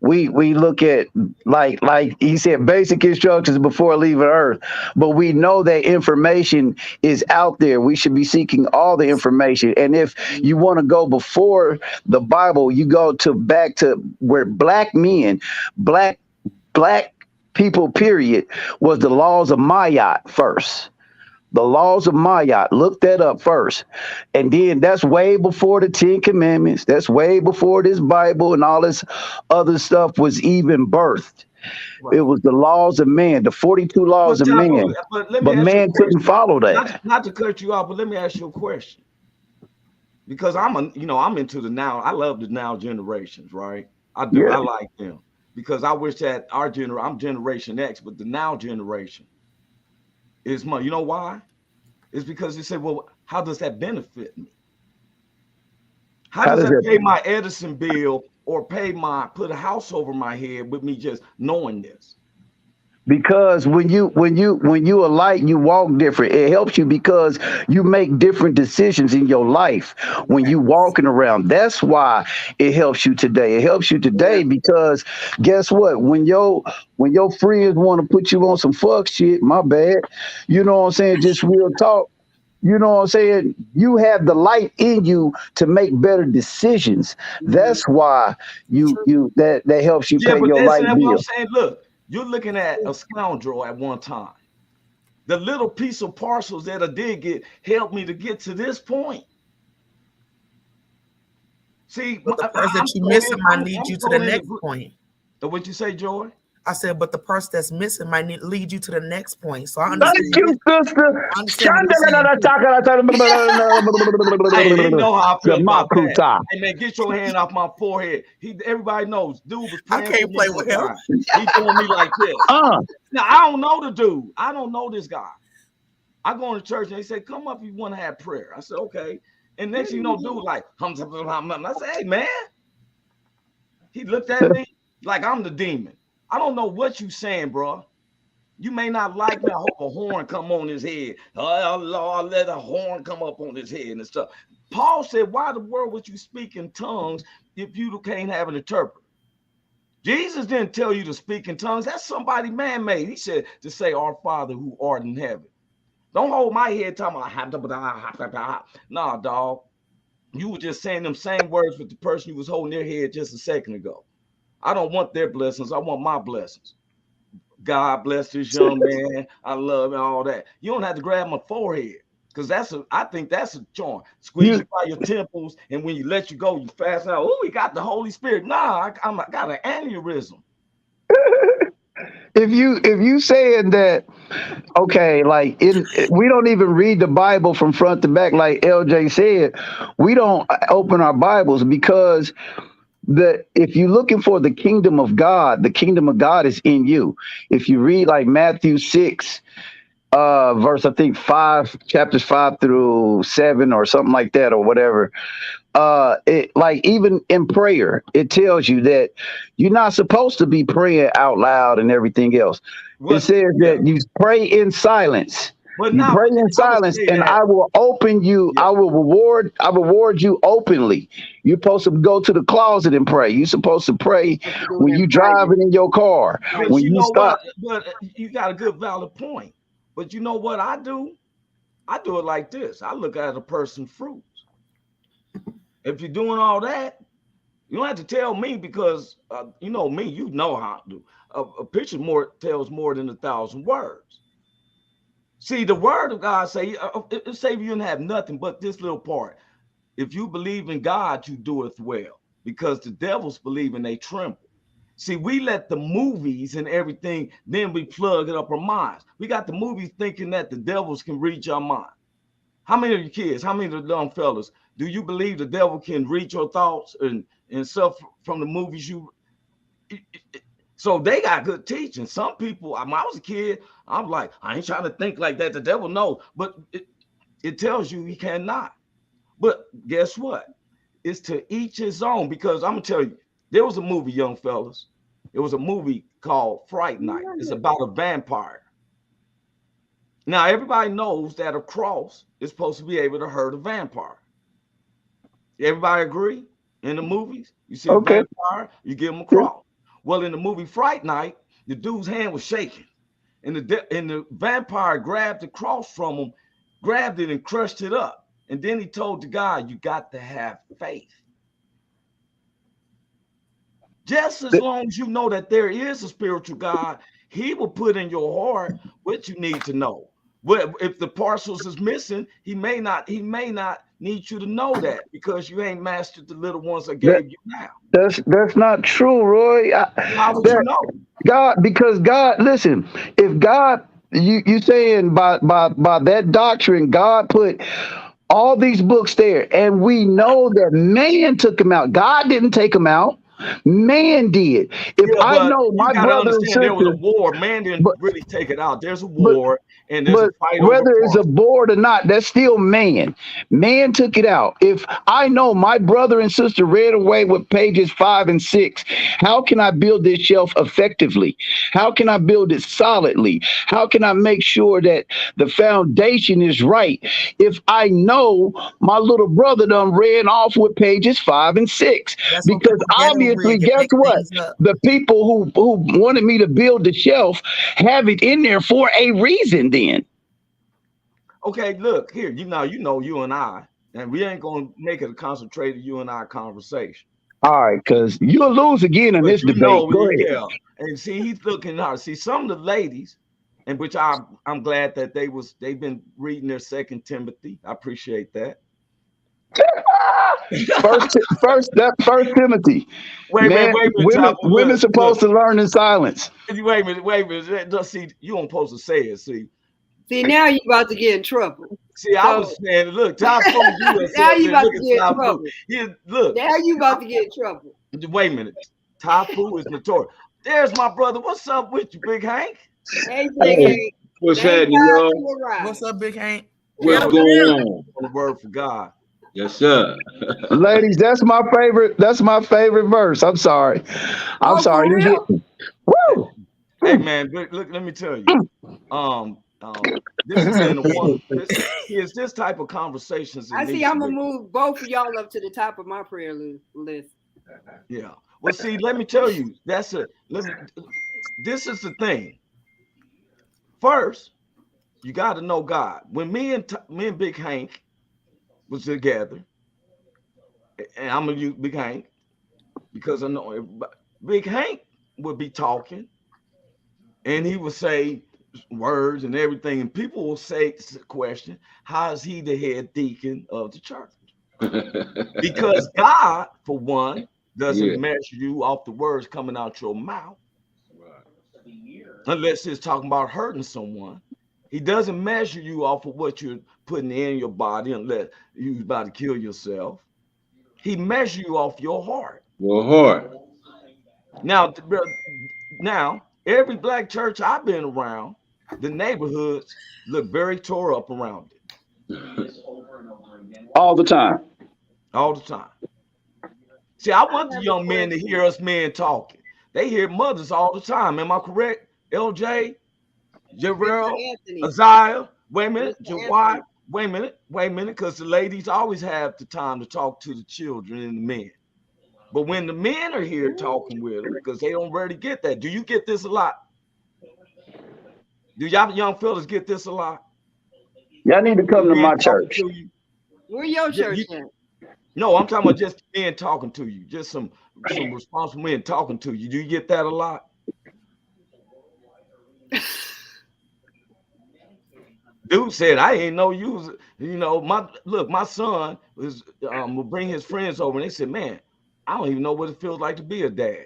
we look at like he said, basic instructions before leaving Earth, but we know that information is out there. We should be seeking all the information. And if you want to go before the Bible, you go back to where black people, period, was the laws of Mayat first. The laws of Mayat. Look that up first. And then that's way before the 10 Commandments. That's way before this Bible and all this other stuff was even birthed. Right. It was the laws of man, the 42 laws of man. But man couldn't follow that. Not to cut you off, but let me ask you a question. Because I'm into the now. I love the now generations, right? I do. Yeah. I like them. Because I wish that I'm Generation X, but the now generation is money. You know why? It's because they say, well, how does that benefit me? How does that pay my Edison bill or put a house over my head with me just knowing this? Because when you are light, you walk different. It helps you because you make different decisions in your life when you walking around. That's why it helps you today. It helps you today because guess what? When your friends want to put you on some fuck shit, my bad. You know what I'm saying? Just real talk. You know what I'm saying? You have the light in you to make better decisions. That's why that helps you pay your light bill. What I'm saying, look. You're looking at a scoundrel at one time. The little piece of parcels that I did get helped me to get to this point. See, but the person that you're missing might lead you to the next point. What'd you say, Joy? I said, but the person that's missing might lead you to the next point. So I understand. Thank you, sister. They know how I feel about that. Hey, man, get your hand off my forehead. Everybody knows. Dude was playing. I can't play with him. He's doing me like this. Now, I don't know the dude. I don't know this guy. I go to church and they say, come up if you want to have prayer. I said, okay. And next thing you know, dude like, I said, hey, man. He looked at me like I'm the demon. I don't know what you saying, bro. You may not like me. I hope a horn come on his head. Oh, Lord, let a horn come up on his head and stuff. Paul said, why the world would you speak in tongues if you can't have an interpreter? Jesus didn't tell you to speak in tongues. That's somebody man-made. He said to say, our Father who art in heaven. Don't hold my head talking about, nah, dog. You were just saying them same words with the person you was holding their head just a second ago. I don't want their blessings. I want my blessings. God bless this young man. I love him, all that. You don't have to grab my forehead because I think that's a charm. Squeeze it by your temples, and when you let you go, you fast out. Oh, he got the Holy Spirit. Nah, I got an aneurysm. If you saying that, okay, like we don't even read the Bible from front to back, like LJ said. We don't open our Bibles because if you're looking for the kingdom of God is in you. If you read like Matthew 6, verse, I think chapters 5 through 7 or something like that, or whatever. It like even in prayer, it tells you that you're not supposed to be praying out loud and everything else. It says that you pray in silence. But you pray in silence, and I will open you. Yeah. I will reward you openly. You're supposed to go to the closet and pray. You're supposed to pray when you're driving in your car. But when you stop. But you got a good valid point. But you know what I do? I do it like this. I look at a person's fruits. If you're doing all that, you don't have to tell me because you know me. You know how to do. A picture tells more than 1,000 words. See, the word of God say you didn't have nothing but this little part. If you believe in God, you doeth well, because the devils believe and they tremble. See, we let the movies and everything, then we plug it up our minds. We got the movies thinking that the devils can reach our mind. How many of you kids, how many of the dumb fellas, do you believe the devil can reach your thoughts and stuff from the movies So they got good teaching. Some people, when I was a kid, I'm like, I ain't trying to think like that. The devil knows, but it tells you he cannot. But guess what? It's to each his own, because I'm gonna tell you, there was a movie, young fellas. It was a movie called Fright Night. It's about a vampire. Now everybody knows that a cross is supposed to be able to hurt a vampire. Everybody agree? In the movies, you see a vampire, you give him a cross. Well, in the movie Fright Night, the dude's hand was shaking, and the vampire grabbed the cross from him, grabbed it and crushed it up. And then he told the guy, you got to have faith. Just as long as you know that there is a spiritual God, he will put in your heart what you need to know. But if the parcels is missing, he may not need you to know that, because you ain't mastered the little ones I gave you now. That's not true, Roy. How would you know? God, because God, listen, if God, you saying by that doctrine, God put all these books there, and we know that man took them out. God didn't take them out. Man did. If I know my brother and sister, there was a war. Man didn't really take it out. There's a war, and there's a fight over whether it's a board or not, that's still man. Man took it out. If I know my brother and sister read away with pages 5 and 6, how can I build this shelf effectively? How can I build it solidly? How can I make sure that the foundation is right if I know my little brother done ran off with pages 5 and 6? Because obviously, guess what? The people who wanted me to build the shelf have it in there for a reason then. Okay, look here. You know, you and I, and we ain't gonna make it a concentrated you and I conversation. All right, because you'll lose again in this debate. Go ahead. Yeah. And see, he's looking hard. See, some of the ladies, and which I'm glad that they've been reading their 2 Timothy. I appreciate that. First Timothy. Women supposed to learn in silence. Wait a minute. Just see, you don't supposed to say it. See, now you about to get in trouble. See, I was saying, look, now you about to get in trouble. Look, now you about to get in trouble. Wait a minute. Typhoon is notorious. There's my brother. What's up with you, Big Hank? Hey, Big Hank. What's happening, y'all? What's up, Big Hank? What's going on? The word for God. Yes, sir. Ladies, that's my favorite. That's my favorite verse. I'm sorry. I'm sorry. Woo! Hey man, look, let me tell you. This is in one. This type of conversations. I see. I'm gonna move both of y'all up to the top of my prayer list. Yeah. Well, see, let me tell you. This is the thing. First, you got to know God. When me and Big Hank was together, and I'm gonna use Big Hank because I know it. Big Hank would be talking, and he would say words and everything, and people will say the question, how is he the head deacon of the church? Because God, for one, doesn't measure you off the words coming out your mouth, unless it's talking about hurting someone. He doesn't measure you off of what you're putting in your body unless you're about to kill yourself. He measures you off your heart. Your heart. Now, every black church I've been around, the neighborhoods look very tore up around it. All the time. All the time. See, I want the young men to hear us men talking. They hear mothers all the time. Am I correct? LJ, Jarrell, Isaiah, wait a minute, Joi, wait a minute, because the ladies always have the time to talk to the children and the men. But when the men are here talking with them, because they don't really get that. Do you get this a lot? Do y'all young fellas get this a lot? Y'all need to come to my church. Where your church at? No, I'm talking about just men talking to you. Just some responsible men talking to you. Do you get that a lot? Dude said, I ain't know you was, my son was will bring his friends over, and they said, man, I don't even know what it feels like to be a dad.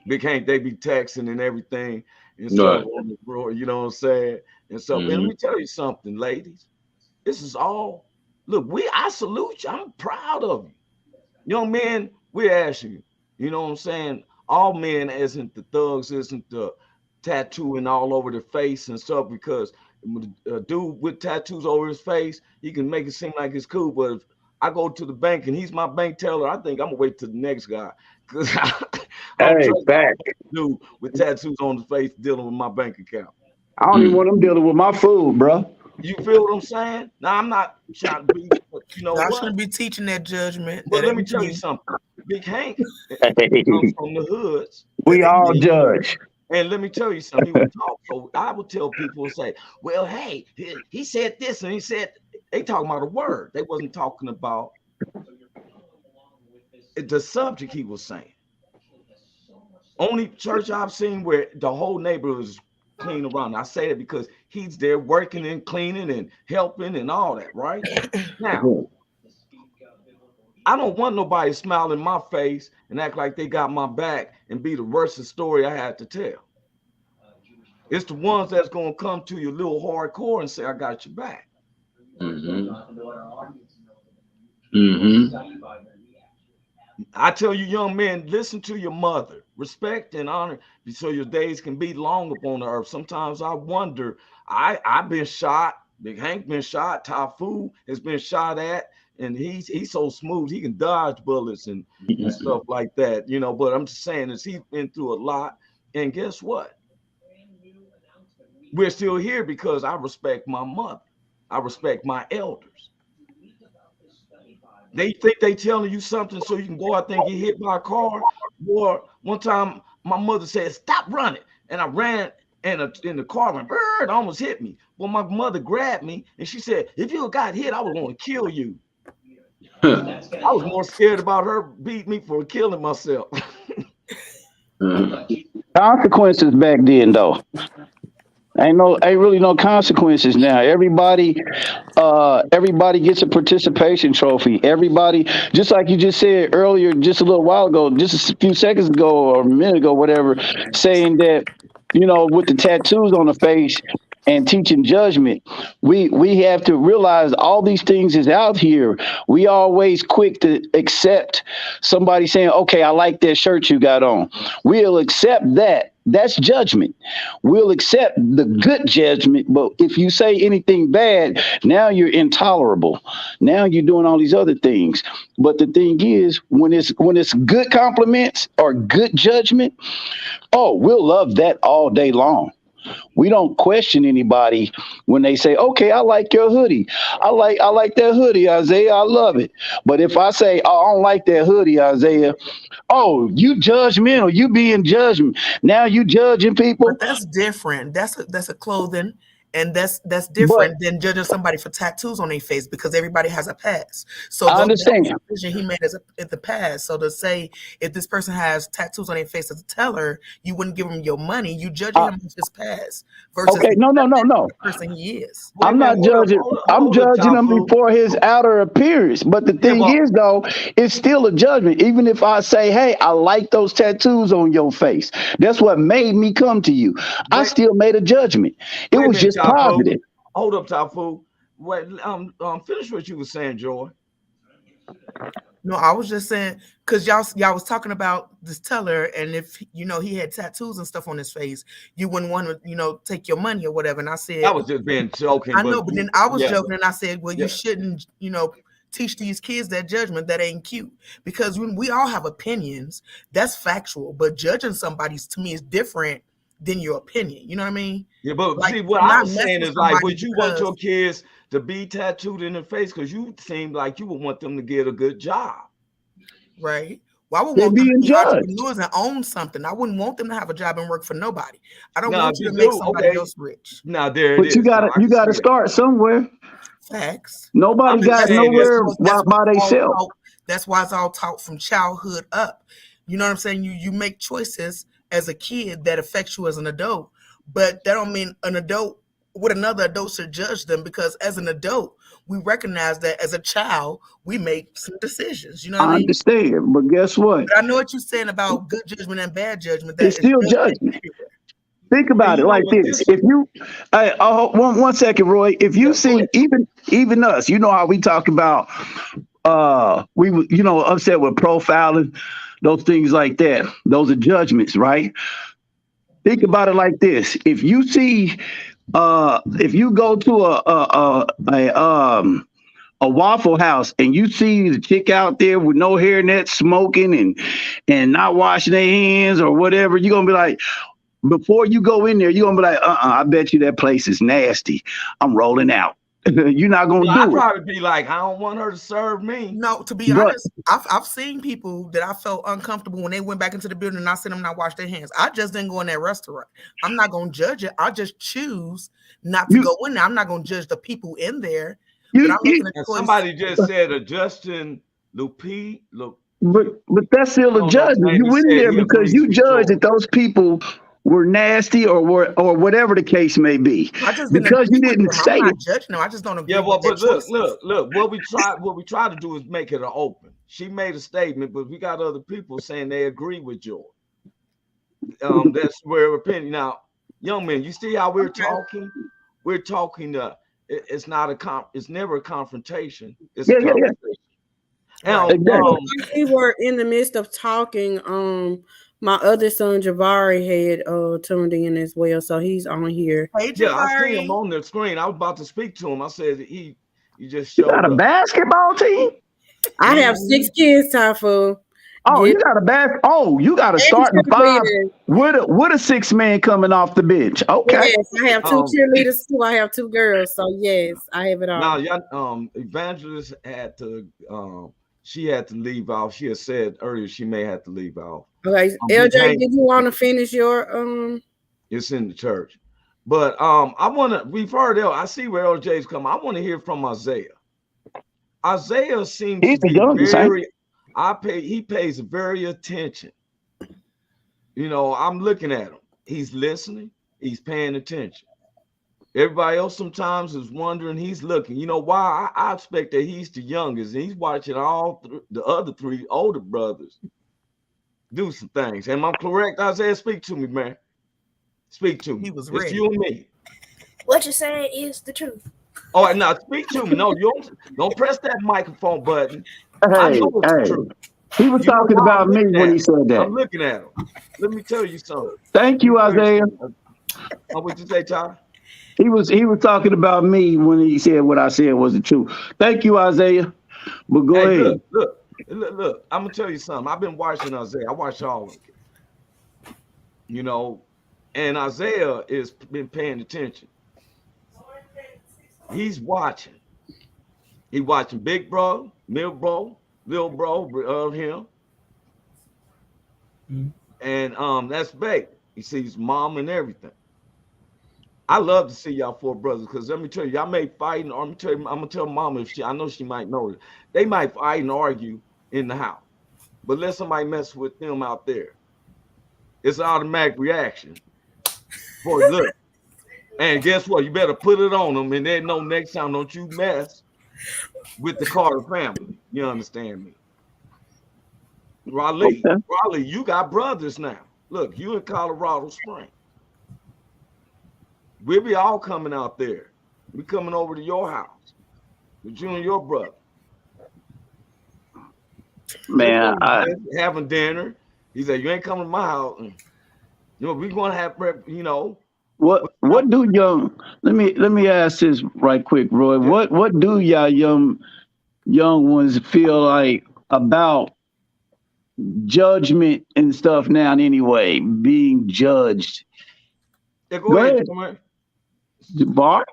Big Hank, they be texting and everything and stuff on the road, you know what I'm saying? And so and let me tell you something, ladies. This is all, look, I salute you. I'm proud of you. Young men, we're asking you, you know what I'm saying? All men isn't the thugs, isn't the tattooing all over their face and stuff, because A dude with tattoos over his face, he can make it seem like it's cool. But if I go to the bank and he's my bank teller, I think I'm gonna wait till the next guy because I don't Hey, trust back. dude with tattoos on his face dealing with my bank account. I don't even want them dealing with my food, bro. You feel what I'm saying? Now I'm not trying to be, but you know I what? shouldn't be teaching that judgment. But that let me tell you everything- something. Big Hank Hey, comes from the hoods. we all judge. And let me tell you something. He would talk. So I would tell people and say, well, hey, he said this and he said, they talking about a word. They wasn't talking about the subject he was saying. Only church I've seen where the whole neighborhood is clean around. I say that because he's there working and cleaning and helping and all that, right? Now, I don't want nobody to smile in my face and act like they got my back and be the worst story I had to tell. It's the ones that's going to come to you a little hardcore and say, I got your back. I tell you, young men, listen to your mother. Respect and honor so your days can be long upon the earth. Sometimes I wonder, I've been shot. Big Hank been shot. Tafu has been shot at. And he's so smooth. He can dodge bullets and stuff like that, you know. But I'm just saying, is he's been through a lot. And guess what? We're still here because I respect my mother. I respect my elders. They think they telling you something so you can go out there and get hit by a car. Or one time my mother said, stop running. And I ran and in the car went, it almost hit me. Well, my mother grabbed me and she said, if you got hit, I was going to kill you. I was more scared about her beat me for killing myself. Consequences back then, though. Ain't really no consequences now. Everybody gets a participation trophy. Everybody, just like you just said earlier, just a little while ago, just a few seconds ago or a minute ago, whatever, saying that, you know, with the tattoos on the face and teaching judgment, we have to realize all these things is out here. We always quick to accept somebody saying, okay, I like that shirt you got on. We'll accept that. That's judgment. We'll accept the good judgment, but if you say anything bad, now you're intolerable. Now you're doing all these other things. But the thing is, when it's good compliments or good judgment, oh, we'll love that all day long. We don't question anybody when they say, okay, I like your hoodie. I like that hoodie, Isaiah. I love it. But if I say, oh, I don't like that hoodie, Isaiah, oh, you judgmental, you being judgment. Now you judging people. But that's different. That's a clothing, and that's different than judging somebody for tattoos on their face because everybody has a past. So I understand. That decision he made at the past. So to say if this person has tattoos on their face as a teller, you wouldn't give him your money. You judging him with his past versus okay, no. the person he is. I'm not judging. I'm judging him before his outer appearance. But the thing is, though, it's still a judgment. Even if I say, hey, I like those tattoos on your face. That's what made me come to you. I still made a judgment. It was just positive. Hold up, Tafu. Wait, finish what you were saying, Joy. No, I was just saying because y'all was talking about this teller, and if you know he had tattoos and stuff on his face, you wouldn't want to take your money or whatever. And I said I was just being joking. I know, but then I was joking, and I said, well, you shouldn't teach these kids that judgment. That ain't cute because when we all have opinions, that's factual. But judging somebody's to me is different than your opinion. You know what I mean? Yeah, but like, see, what I'm saying is like, would you want your kids to be tattooed in the face? Because you seem like you would want them to get a good job. Right. Well, I would want them to be entrepreneurs and own something. I wouldn't want them to have a job and work for nobody. I don't want you to make somebody else rich. Now there it is. You gotta start somewhere. Facts. Nobody got nowhere by themselves. That's why it's all taught from childhood up. You know what I'm saying? You make choices as a kid that affects you as an adult, but that don't mean an adult with another adult should judge them, because as an adult, we recognize that as a child, we make some decisions. You know what I mean? Understand, but guess what? But I know what you're saying about good judgment and bad judgment. It's still judgment. Think about it like this. If you, one second, Roy. If you see even us, you know how we talk about we upset with profiling, those things like that. Those are judgments, right? Think about it like this. If you see if you go to a Waffle House and you see the chick out there with no hairnet smoking and not washing their hands or whatever, you're gonna be like, before you go in there, you're gonna be like, I bet you that place is nasty. I'm rolling out. You're not gonna I'd do it. probably be like, I don't want her to serve me. No, to be honest, I've seen people that I felt uncomfortable when they went back into the building and I seen them not wash their hands. I just didn't go in that restaurant. I'm not gonna judge it. I just choose not to go in there. I'm not gonna judge the people in there. Somebody just said a Justin Lupi. But that's still a judgment. You went in there because you judged that those people were nasty or whatever the case may be. Because you didn't say I'm it. not judging them. I just don't agree. Yeah, well, with but look. What we try to do is make it an open. She made a statement, but we got other people saying they agree with Joi. That's where opinion. Now, young men, you see how we're talking? We're talking. It's not it's never a confrontation. It's a conversation. We were in the midst of talking. My other son Javari had tuned in as well, so he's on here. Hey, yeah, I see him on the screen. I was about to speak to him. I said he just showed up. You got a basketball team? I have 6 kids, Typhoon. Oh, you got you got a starting 5 with a 6-man coming off the bench. Okay. Yes, I have 2 cheerleaders too. I have 2 girls, so yes, I have it all. Now, Evangelist had to. She had to leave out. She had said earlier she may have to leave out. Okay, LJ, did you want to finish your It's in the church, but we've heard I see where LJ's coming. I want to hear from Isaiah. Isaiah seems to be he pays very attention. You know, I'm looking at him. He's listening. He's paying attention. Everybody else sometimes is wondering. He's looking. You know why? I expect that he's the youngest. And he's watching all the other 3 older brothers do some things. Am I correct, Isaiah? Speak to me, man. Speak to me. It's you and me. What you're saying is the truth. All right, now speak to me. No, you don't press that microphone button. Hey, he was talking about me when he said that. I'm looking at him. Let me tell you something. Thank you, Isaiah. What you say, Ty? He was talking about me when he said what I said was the truth. Thank you, Isaiah. But go ahead. Look. I'm gonna tell you something. I've been watching Isaiah. I watch all of them. You know, and Isaiah has been paying attention. He's watching. He's watching Big Bro, Middle Bro, Little Bro of him. And that's Big. He sees mom and everything. I love to see y'all 4 brothers because let me tell you, y'all may fight, or I'm gonna tell mama if I know she might know it. They might fight and argue in the house, but let somebody mess with them out there. It's an automatic reaction. Boy, look. And guess what? You better put it on them, and they know next time don't you mess with the Carter family. You understand me? Raleigh, you got brothers now. Look, you in Colorado Springs. We'll be all coming out there. We coming over to your house with you and your brother. Man, having dinner. He said, "You ain't coming to my house." You know, we're gonna have, you know. What do young? Let me ask this right quick, Roy. Yeah. What do y'all young ones feel like about judgment and stuff now? Anyway, being judged. Yeah, go ahead. Bart.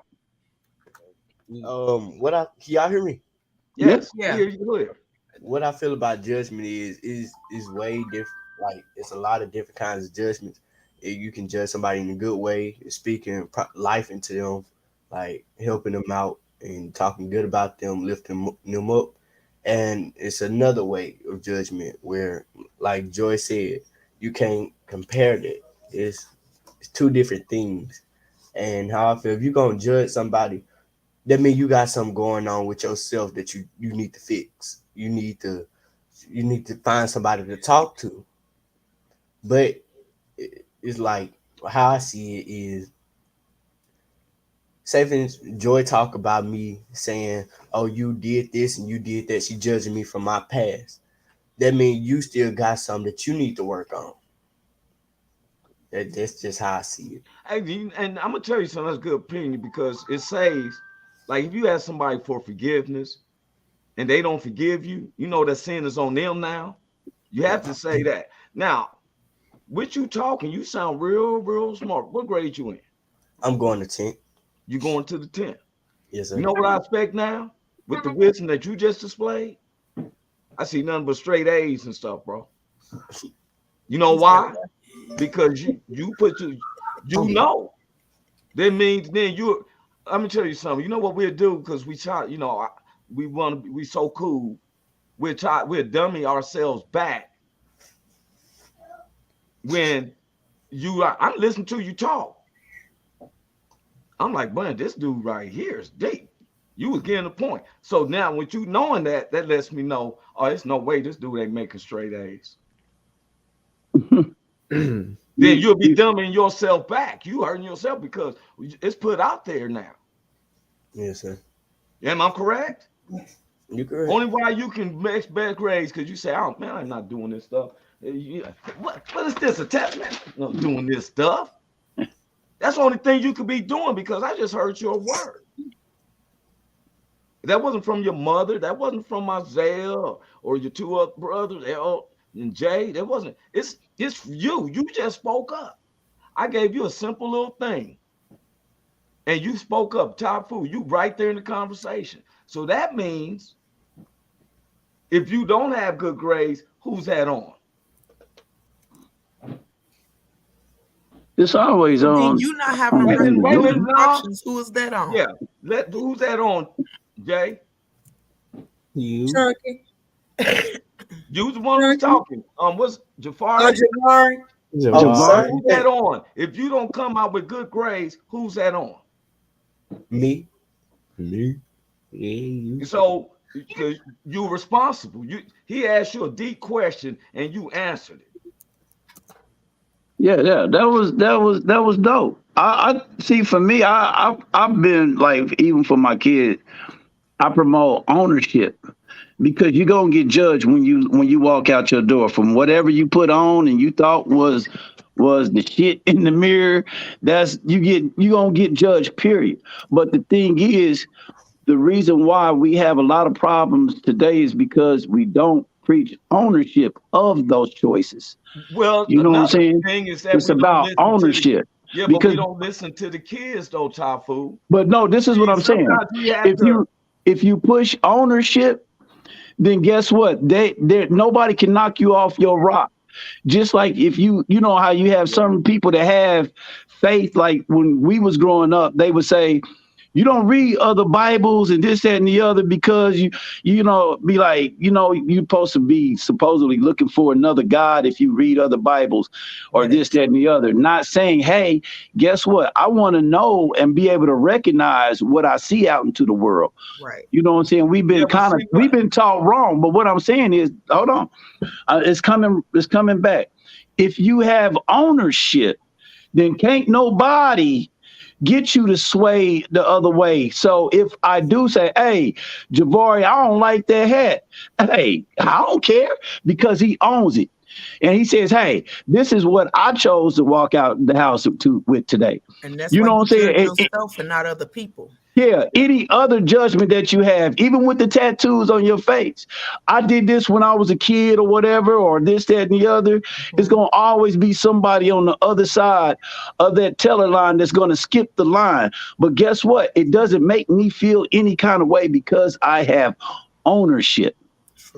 Can y'all hear me? Yes. Yeah. Clear. What I feel about judgment is way different. Like, it's a lot of different kinds of judgments. You can judge somebody in a good way, speaking life into them, like helping them out and talking good about them, lifting them up. And it's another way of judgment where, like Joi said, you can't compare that. It's 2 different things. And how I feel, if you're gonna judge somebody, that means you got something going on with yourself that you need to fix. You need to find somebody to talk to. But it's like, how I see it is, say for instance, Joi talk about me saying, "Oh, you did this and you did that." She judging me from my past. That means you still got something that you need to work on. That's just how I see it. Hey, and I'm gonna tell you something. That's a good opinion because it says, like, if you ask somebody for forgiveness and they don't forgive you, you know that sin is on them now. You have to say that. Now, with you talking, you sound real smart. What grade you in? I'm going to 10th. You going to the 10th? Yes, sir. You know what I expect now? With the wisdom that you just displayed, I see nothing but straight A's and stuff, bro. You know why? Because you put you know. That means then you. Let me tell you something. You know what we'll do because we try. You know, we so cool. We'll dummy ourselves back when I'm listening to you talk. I'm like, man, this dude right here is deep. You was getting the point. So now with you knowing that lets me know, oh, there's no way this dude ain't making straight A's. Then you'll be dumbing yourself back. You hurting yourself because it's put out there now. Yes, sir. Am I correct? You're correct. Only why you can make bad grades because you say, oh man, I'm not doing this stuff. What is this? A test, man? I'm not doing this stuff. That's the only thing you could be doing because I just heard your word. That wasn't from your mother. That wasn't from Isaiah or your two other brothers, L and Jay. That wasn't. It's you. You just spoke up. I gave you a simple little thing, and you spoke up. Top food. You right there in the conversation. So that means if you don't have good grades, who's that on? It's always on. You not having options. Who is that on? Yeah. Who's that on, Jay? You. Turkey. You the one who's talking. What's Jafar? Jafar. Who's that on? If you don't come out with good grades, who's that on? Me. Yeah, you. So you're responsible. He asked you a deep question and you answered it. Yeah, that was dope. I see. For me, I've been like, even for my kid, I promote ownership because you're gonna get judged when you walk out your door from whatever you put on and you thought was the shit in the mirror. You gonna get judged. Period. But the thing is, the reason why we have a lot of problems today is because we don't preach ownership of those choices. Well, you know what I'm saying? Thing is that it's about ownership. But we don't listen to the kids though, Tafu. But no, this is what I'm saying. If you push ownership, then guess what? Nobody can knock you off your rock. Just like if you know how you have some people that have faith, like when we was growing up, they would say, you don't read other Bibles and this, that, and the other because you know, be like, you know, you're supposed to be supposedly looking for another God if you read other Bibles or this, that, and the other. Not saying, hey, guess what? I want to know and be able to recognize what I see out into the world. Right. You know what I'm saying? We've been taught wrong. But what I'm saying is, hold on, it's coming back. If you have ownership, then can't nobody get you to sway the other way. So if I do say, hey, Javari, I don't like that hat. Hey, I don't care because he owns it. And he says, hey, this is what I chose to walk out the house with today. And that's you why know what I'm saying? Yourself and not other people. Yeah, any other judgment that you have, even with the tattoos on your face. I did this when I was a kid or whatever, or this, that, and the other. It's going to always be somebody on the other side of that teller line that's going to skip the line. But guess what? It doesn't make me feel any kind of way because I have ownership.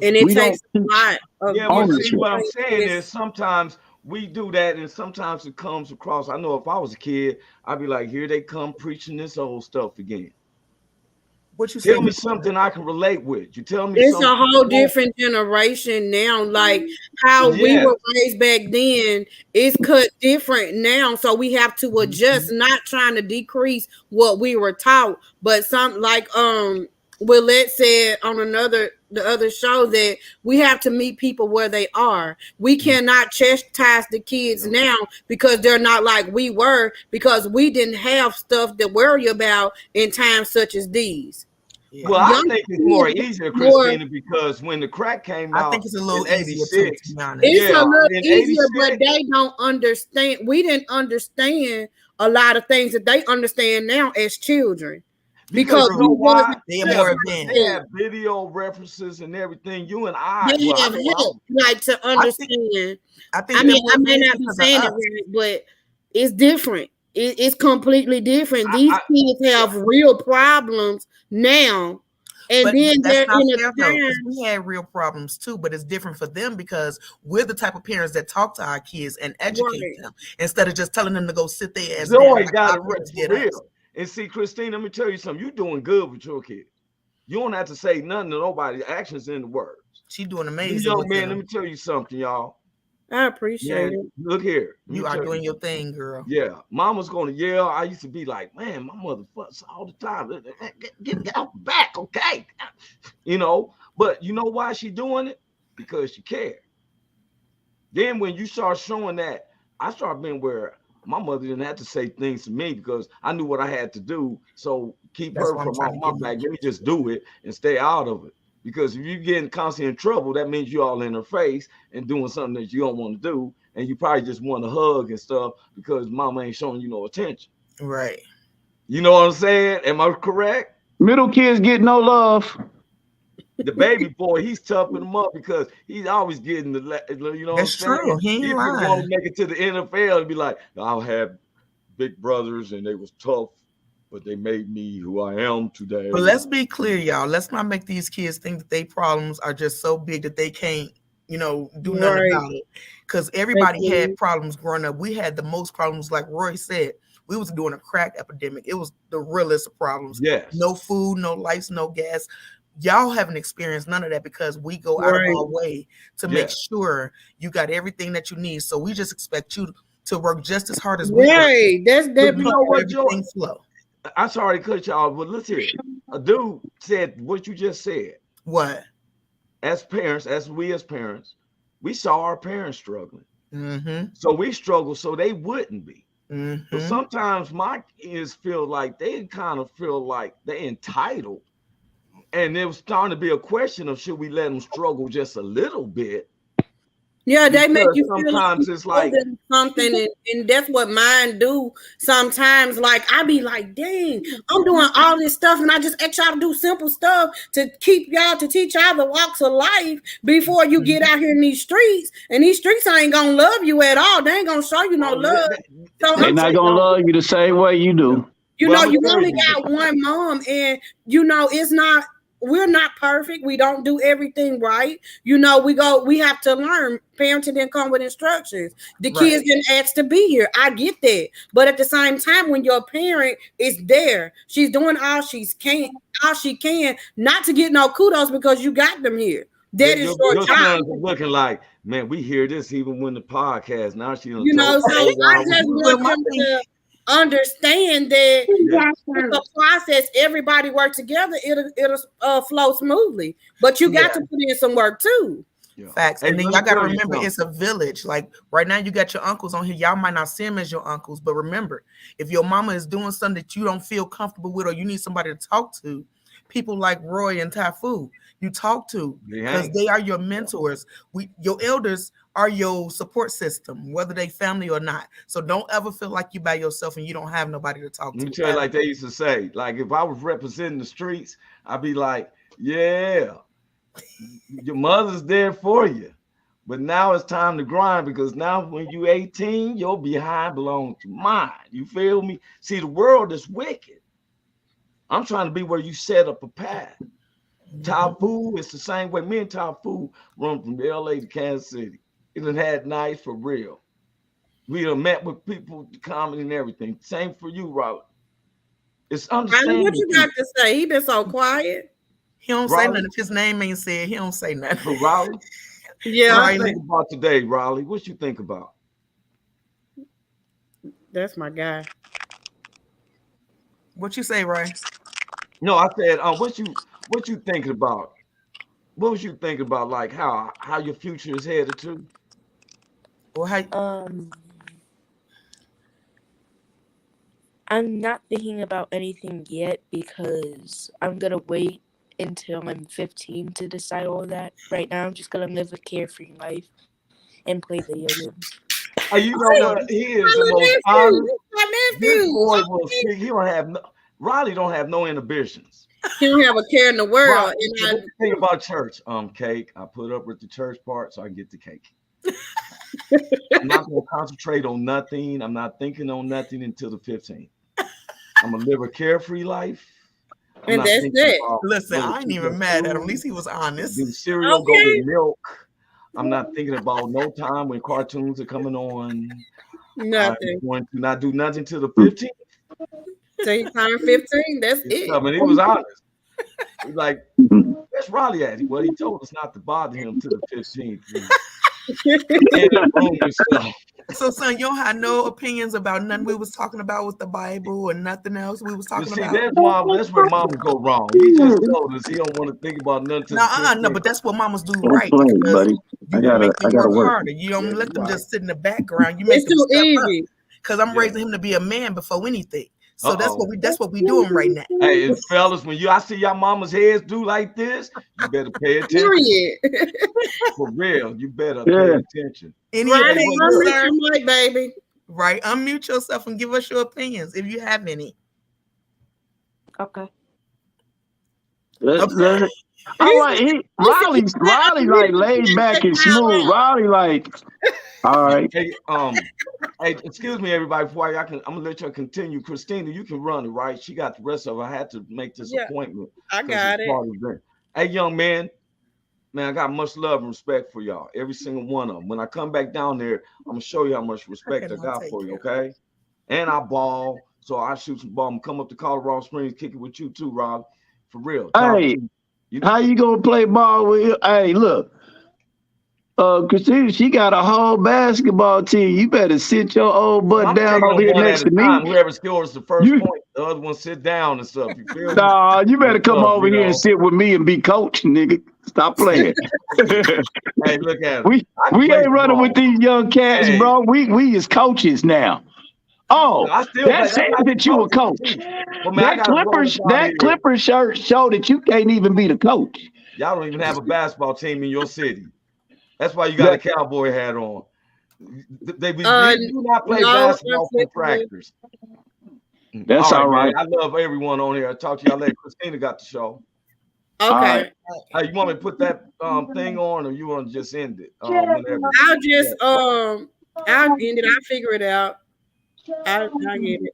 And it takes a lot of ownership. What I'm saying is sometimes we do that, and sometimes it comes across. I know if I was a kid, I'd be like, here they come preaching this old stuff again. What you tell me something I can relate with. You tell me it's a whole different generation now. Like how we were raised back then, it's cut different now. So we have to adjust, not trying to decrease what we were taught, but some like Willette said on the other show that we have to meet people where they are. We cannot chastise the kids now because they're not like we were, because we didn't have stuff to worry about in times such as these. Yeah. Well, I Young think it's kids more is easier, more. Christina, because when the crack came I think out it's a in little easier too, '86, to be honest. It's a yeah, little in easier, but '86, they don't understand. We didn't understand a lot of things that they understand now as children because because you True. we know why? wasn't They are Yeah, more raised because like they advanced. that. have video references and everything. You and I, They well, I have know help, like to I think understand. I think I they're mean, more I may advanced not be because of saying it us. right, but it's different. It's completely different. These I kids have real problems now, and But then that's they're not in a fair though, because time. we had real problems too. But it's different for them because we're the type of parents that talk to our kids and educate Right. them instead of just telling them to go sit their ass down Joy like got our it parents for did us. real. And see, Christine, let me tell you something. You're doing good with your kids. You don't have to say nothing to nobody. Actions in the words. She doing You amazing young with man, let them. me tell you something, y'all. I appreciate Man, it. look here. Let me You are tell you doing your something. thing, girl. Yeah, mama's gonna yell. I used to be like, man, my mother fuss all the time. Get off back, okay? You know, but you know why she doing it? Because she cared. Then when you start showing that, I started being where my mother didn't have to say things to me because I knew what I had to do. So keep That's her what I'm from trying off to my get my back. Let me kids just to. do it and stay out of it. Because if you're getting constantly in trouble, that means you're all in her face and doing something that you don't want to do. And you probably just want to hug and stuff because mama ain't showing you no attention. Right. You know what I'm saying? Am I correct? Middle kids get no love. The baby boy, he's toughing him up because he's always getting you know what I'm That's saying? true. He He's ain't the one to lying. make it to the NFL and be like, I'll have big brothers and they was tough, but they made me who I am today. But let's be clear, y'all. Let's not make these kids think that their problems are just so big that they can't, do nothing Right. about it. Because Thank everybody you. had problems growing up. We had the most problems, like Roy said. We was doing a crack epidemic. It was the realest of problems. Yes. No food, no lights, no gas. Y'all haven't experienced none of that because we go out of Right. our way to make Yes. sure you got everything that you need. So we just expect you to work just as hard as we work. Right. That's But that You make know sure what, Joy? everything flow. I'm sorry to cut y'all, but let's hear it. A dude said what you just said. What? As parents, as parents, we saw our parents struggling. Mm-hmm. So we struggle so they wouldn't be. Mm-hmm. But sometimes my kids feel like they kind of feel like they're entitled. And it was starting to be a question of should we let them struggle just a little bit? Yeah, they make Because you feel like sometimes you it's owe like, them something, and that's what mine do. Sometimes, like I be like, dang, I'm doing all this stuff, and I just ask y'all to do simple stuff to teach y'all the walks of life before you get out here in these streets. And these streets ain't gonna love you at all. They ain't gonna show you no love. So They're I'm not saying, gonna love you the same way you do. you Well, know, I'm gonna you tell only you. got one mom, and it's not. We're not perfect. We don't do everything right. We have to learn. Parenting didn't come with instructions. The kids didn't ask to be here. I get that. But at the same time, when your parent is there, she's doing all she can, not to get no kudos because you got them here. That is your Your job. sons are looking like, man, we hear this even when the podcast. Now she done So told the I whole wide just world. Well, want my them thing, to understand that Yeah. it's a process. Everybody work together, it'll flow smoothly. But you got to put in some work too. Yeah. facts. Hey, And then let y'all me got to tell you remember something. it's a village. Like right now, you got your uncles on here. Y'all might not see them as your uncles, but remember, if your mama is doing something that you don't feel comfortable with or you need somebody to talk to, people like Roy and Typhoon, you talk to because they are your mentors. Your elders are your support system, whether they family or not. So don't ever feel like you by yourself and you don't have nobody to talk to. Let me tell you, like they used to say, like if I was representing the streets, I'd be like, yeah, your mother's there for you. But now it's time to grind because now when you 18, your behind belongs to mine. You feel me? See, the world is wicked. I'm trying to be where you set up a path. Tafu is the same way. Me and Tafu run from LA to Kansas City. It done had nights for real. We done met with people, comedy and everything. Same for you, Robert. It's understanding. What you got to say? He been so quiet. He don't say nothing. If his name ain't said, he don't say nothing. For Raleigh? Yeah. What you think about today, Raleigh? What you think about? That's my guy. What you say, Ray? No, I said, what you thinking about? What was you thinking about? Like how your future is headed to? Or how? I'm not thinking about anything yet because I'm gonna wait until I'm 15 to decide all that. Right now, I'm just gonna live a carefree life and play video games. You know what? He is the most honest. This boy will speak. He don't have Riley don't have no inhibitions. He don't have a care in the world. Riley, the thing about church, cake. I put up with the church part so I can get the cake. I'm not gonna concentrate on nothing. I'm not thinking on nothing until the 15th. I'm gonna live a carefree life. And that's it. Listen, I ain't even mad at him. At least he was honest. The cereal go with milk. I'm not thinking about no time when cartoons are coming on. Nothing. I'm going to not do nothing till the 15th. So he turned 15. That's it. I mean, he was honest. He's like, where's Raleigh at? Well, he told us not to bother him till the 15th. So, son, you don't have no opinions about nothing we was talking about with the Bible or nothing else we was talking about? That's where mamas go wrong. He just told us he don't want to think about nothing. No, but that's what mamas do right. Buddy. I gotta work harder. You don't let them just sit in the background. You make them step easy. Because I'm raising him to be a man before anything. So that's what we doing right now. Hey, fellas, when I see y'all mama's heads do like this, you better pay attention. Period. For real, you better pay attention. Right, baby. Right, unmute yourself and give us your opinions if you have any. Okay. Riley like laid back and smooth. Riley like, all right. Hey, excuse me, everybody. Before I'm gonna let you continue. Christina, you can run it, right? She got the rest of it. I had to make this appointment. I got it. Hey, young man, I got much love and respect for y'all. Every single one of them. When I come back down there, I'm gonna show you how much respect I got for you. Okay? And I ball, so I shoot some ball. I'm come up to Colorado Springs, kick it with you too, Rob. For real. Hey. How you gonna play ball with you? Hey, look, Christina, she got a whole basketball team. You better sit your old butt down over here next to me. Whoever scores the first point, the other one sit down and stuff. You feel me? Nah, you better come over here and sit with me and be coach, nigga. Stop playing. Hey, look at we ain't running with these young cats, bro. We is coaches now. Oh, that says that you a coach. Well, man, that Clippers shirt show that you can't even be the coach. Y'all don't even have a basketball team in your city. That's why you got a cowboy hat on. They do not play basketball for practice. That's all right. I love everyone on here. I talk to y'all later. Christina got the show. Okay. Hey, you want me to put that thing on, or you want to just end it? I'll end it. I'll figure it out. I get it.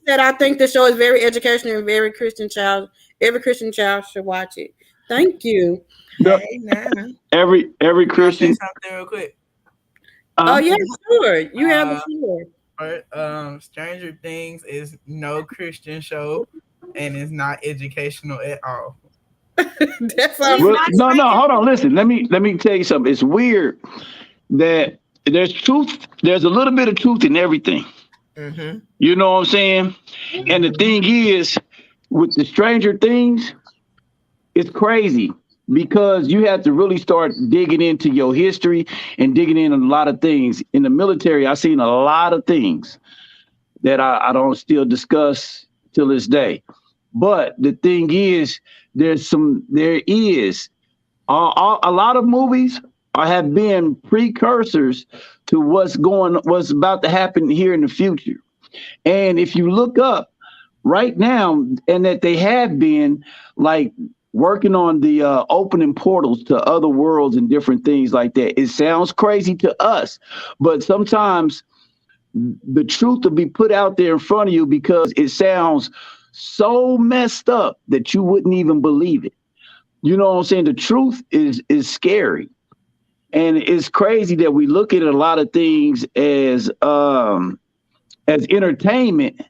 Said I think the show is very educational and very Christian child. Every Christian child should watch it. Thank you. Every Christian. Something real quick. Oh yeah, sure. You have a floor. But Stranger Things is no Christian show, and it's not educational at all. That's no. Hold on. Listen. Let me tell you something. It's weird that there's truth. There's a little bit of truth in everything. Mm-hmm. You know what I'm saying? And the thing is, with the Stranger Things, it's crazy because you have to really start digging into your history and digging in a lot of things. In the military, I've seen a lot of things that I don't still discuss till this day. But the thing is, there is a lot of movies have been precursors to what's about to happen here in the future. And if you look up right now, and that they have been like working on the opening portals to other worlds and different things like that. It sounds crazy to us, but sometimes the truth will be put out there in front of you because it sounds so messed up that you wouldn't even believe it. You know what I'm saying? The truth is scary. And it's crazy that we look at a lot of things as entertainment,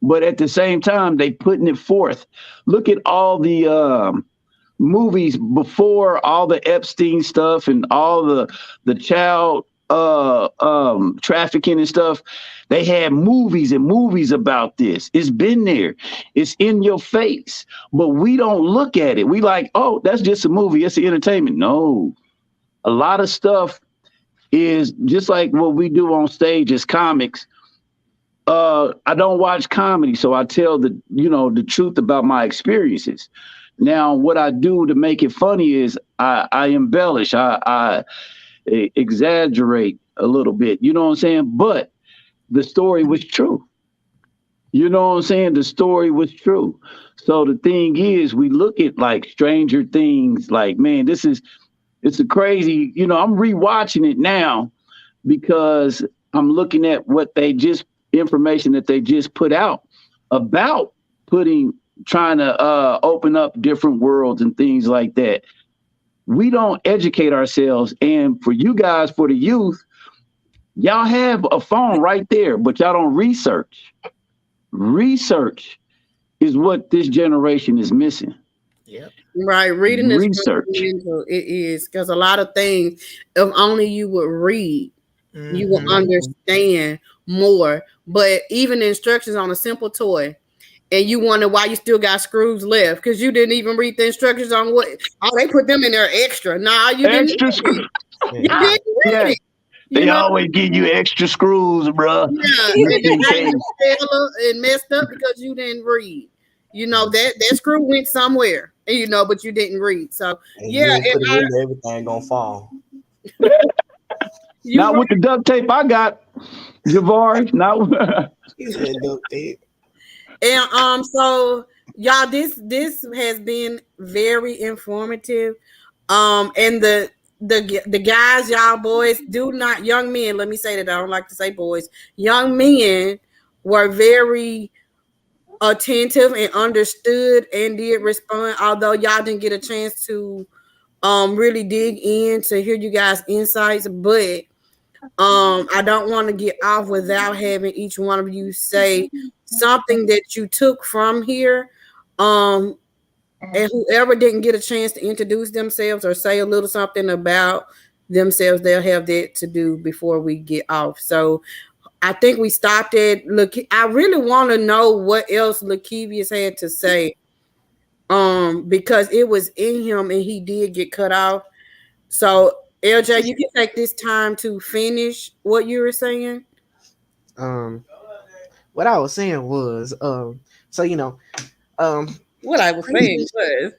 but at the same time, they putting it forth. Look at all the movies before all the Epstein stuff and all the child trafficking and stuff. They had movies and movies about this. It's been there. It's in your face, but we don't look at it. We like, oh, that's just a movie. It's entertainment. No. A lot of stuff is just like what we do on stage as comics. I don't watch comedy, so I tell the truth about my experiences. Now, what I do to make it funny is I embellish, I exaggerate a little bit. You know what I'm saying? But the story was true. You know what I'm saying? The story was true. So the thing is, we look at like Stranger Things, like, man, it's a crazy, I'm rewatching it now because I'm looking at information that they just put out about trying to open up different worlds and things like that. We don't educate ourselves. And for you guys, for the youth, y'all have a phone right there, but y'all don't research. Research is what this generation is missing. Yep. Right. Reading is research. It is, because a lot of things, if only you would read, you will understand more. But even the instructions on a simple toy, and you wonder why you still got screws left because you didn't even read the instructions on what. Oh, they put them in there extra. Nah, you didn't. You didn't read it. They always give you extra screws, bro. Yeah, and messed up because you didn't read. That screw went somewhere, but you didn't read. So everything gonna fall. Not with the duct tape I got, Javar. Not. He said duct tape. And so y'all, this has been very informative. And the guys, y'all boys, young men, let me say that, I don't like to say boys, young men were very attentive and understood and did respond, although y'all didn't get a chance to really dig in to hear you guys' insights. But I don't want to get off without having each one of you say something that you took from here. And whoever didn't get a chance to introduce themselves or say a little something about themselves, they'll have that to do before we get off. So I think we stopped at I really want to know what else Lakevius had to say. Because it was in him and he did get cut off. So LJ, you can take this time to finish what you were saying. What I was saying was, what I was saying was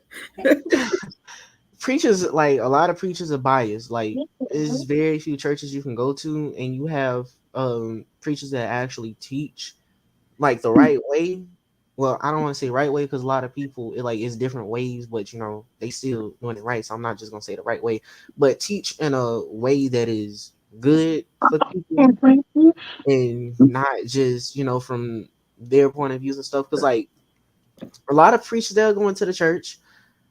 preachers, like a lot of preachers are biased. Like there's very few churches you can go to and you have preachers that actually teach like the right way. Well, I don't want to say right way because a lot of people it's different ways, but they still doing it right. So I'm not just gonna say the right way, but teach in a way that is good for people and not just from their point of views and stuff. Because like a lot of preachers, they'll go into the church,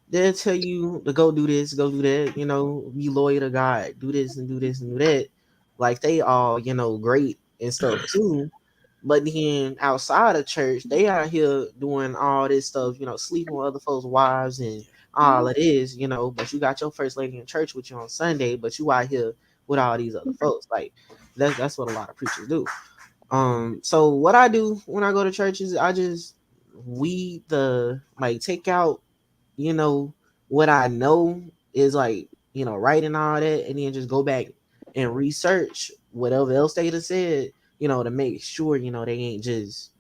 they'll tell you to go do this, go do that, be loyal to God, do this and do this and do that. Like they all, great and stuff too. But then outside of church, they out here doing all this stuff, sleeping with other folks' wives and all it is, but you got your first lady in church with you on Sunday, but you out here with all these other folks. Like that's what a lot of preachers do. So what I do when I go to church is I just weed take out, what I know is right and all that, and then just go back and research whatever else they have said, to make sure, they ain't just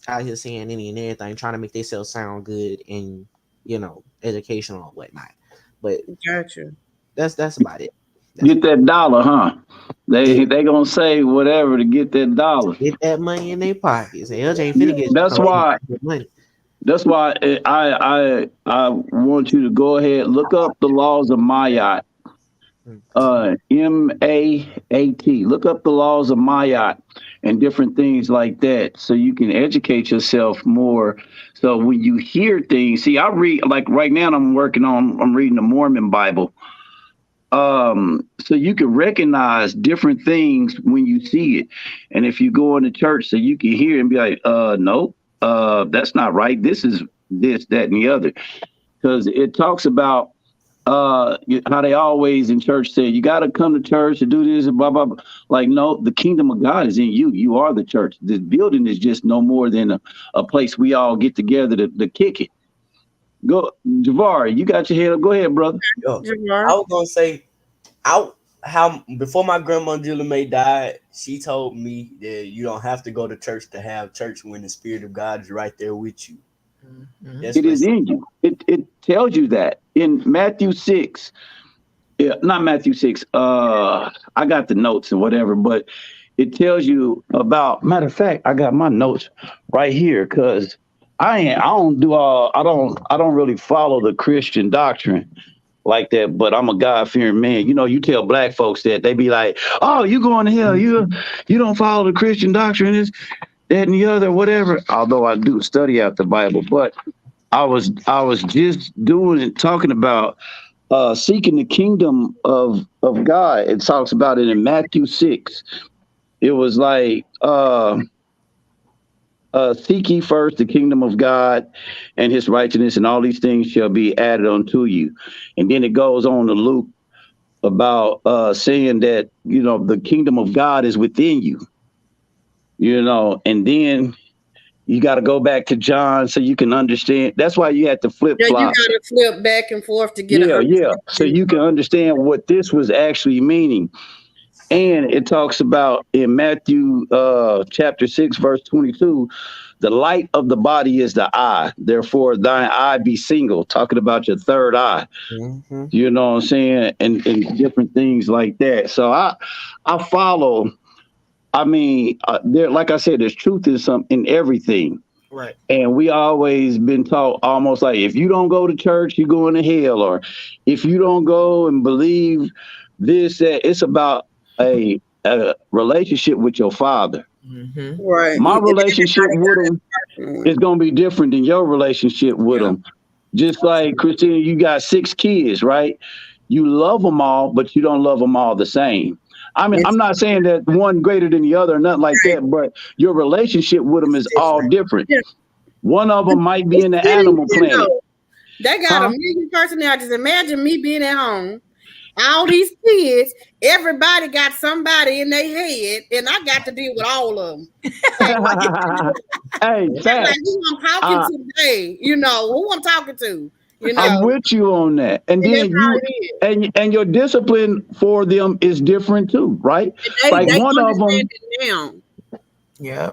out here saying any and everything, trying to make themselves sound good and, educational or whatnot. But gotcha. That's about it. Get that dollar, huh? They gonna say whatever to get that dollar. Get that money in their pockets. LJ finna get That's why money. That's why I want you to go ahead, look up the laws of Mayat. M-A-A-T. Look up the laws of Mayat and different things like that, so you can educate yourself more. So when you hear things, I read, like right now I'm reading the Mormon Bible. So you can recognize different things when you see it. And if you go into church, so you can hear and be like, no, that's not right. This is this, that, and the other. Because it talks about how they always in church say, you got to come to church to do this and blah, blah, blah. Like, no, the kingdom of God is in you. You are the church. This building is just no more than a place we all get together to kick it. Go, Javar, you got your head up. Go ahead, brother. I was gonna say, I how before my grandma Julie Mae died, she told me that you don't have to go to church to have church when the Spirit of God is right there with you. That's It is in you. It tells you that in Matthew 6. Yeah, not Matthew 6. I got the notes and whatever, but it tells you about. Matter of fact, I got my notes right here because I don't really follow the Christian doctrine like that, but I'm a God-fearing man. You know, you tell black folks that, they be like, "Oh, you going to hell? You don't follow the Christian doctrine, this, that, and the other, whatever." Although I do study out the Bible, but I was just talking about seeking the kingdom of God. It talks about it in Matthew 6. It was like seek ye first the kingdom of God and his righteousness, and all these things shall be added unto you. And then it goes on to Luke about saying that, you know, the kingdom of God is within you, you know, and then you got to go back to John so you can understand. That's why you had to flip Yeah, you flop. got to flip back and forth to get Yeah. So you can understand what this was actually meaning. And it talks about in Matthew chapter 6, verse 22, the light of the body is the eye. Therefore, thine eye be single, talking about your third eye. Mm-hmm. You know what I'm saying? And different things like that. So I follow. I mean, there, like I said, there's truth in everything. Right. And we always been taught almost like, if you don't go to church, you're going to hell, or if you don't go and believe this, that. It's about a relationship with your father. Mm-hmm. Right. My relationship with him is going to be different than your relationship with him. Just like, Christina, you got 6 kids, right? You love them all, but you don't love them all the same. I mean, I'm not saying that one greater than the other or nothing like that, but your relationship with them is all different. One of them might be in the animal planet. They got a million personalities. Imagine me being at home, all these kids, everybody got somebody in their head, and I got to deal with all of them. Hey, like, who I'm talking to today? You know, who I'm talking to. You know, I'm with you on that. And then and your discipline for them is different too, right? Like one of them. Yeah.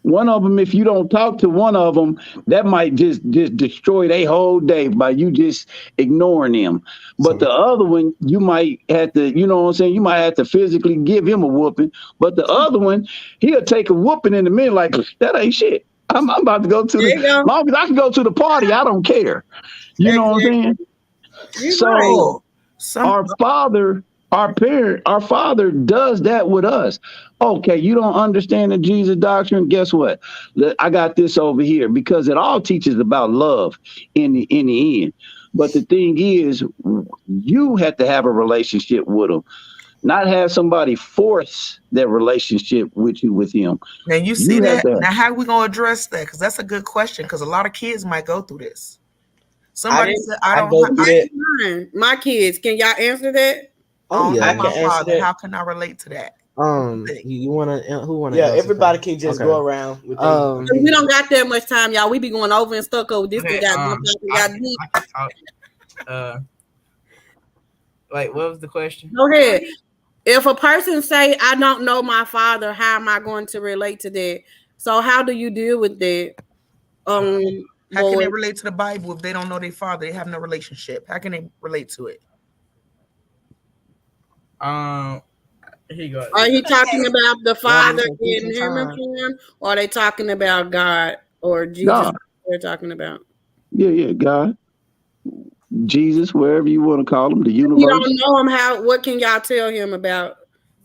One of them, if you don't talk to one of them, that might just destroy their whole day by you just ignoring them. But the other one, you might have to, you know what I'm saying? You might have to physically give him a whooping. But the other one, he'll take a whooping in a minute like, that ain't shit. I'm about to go to as long as I can go to the party, I don't care. You know what I'm saying? So our father, our parent, our father does that with us. Okay, you don't understand the Jesus doctrine? Guess what? I got this over here, because it all teaches about love in the end. But the thing is, you have to have a relationship with him, not have somebody force that relationship with him. Now you see that. Now how are we gonna address that? Because that's a good question. Because a lot of kids might go through this. Somebody said, "I don't." My kids, can y'all answer that? Oh yeah, my father. How can I relate to that? You wanna who wanna? Yeah, everybody can just go around. With we don't got that much time, y'all. We be going over and stuck over this. Okay, Like, what was the question? Go ahead. If a person say, "I don't know my father," how am I going to relate to that? So how do you deal with that? How can they relate to the Bible if they don't know their father? They have no relationship. How can they relate to it? Here you go. Are you talking about the Father in human form, or are they talking about God or Jesus? God. They're talking about. Yeah, God, Jesus, wherever you want to call him, the universe. You don't know him. What can y'all tell him about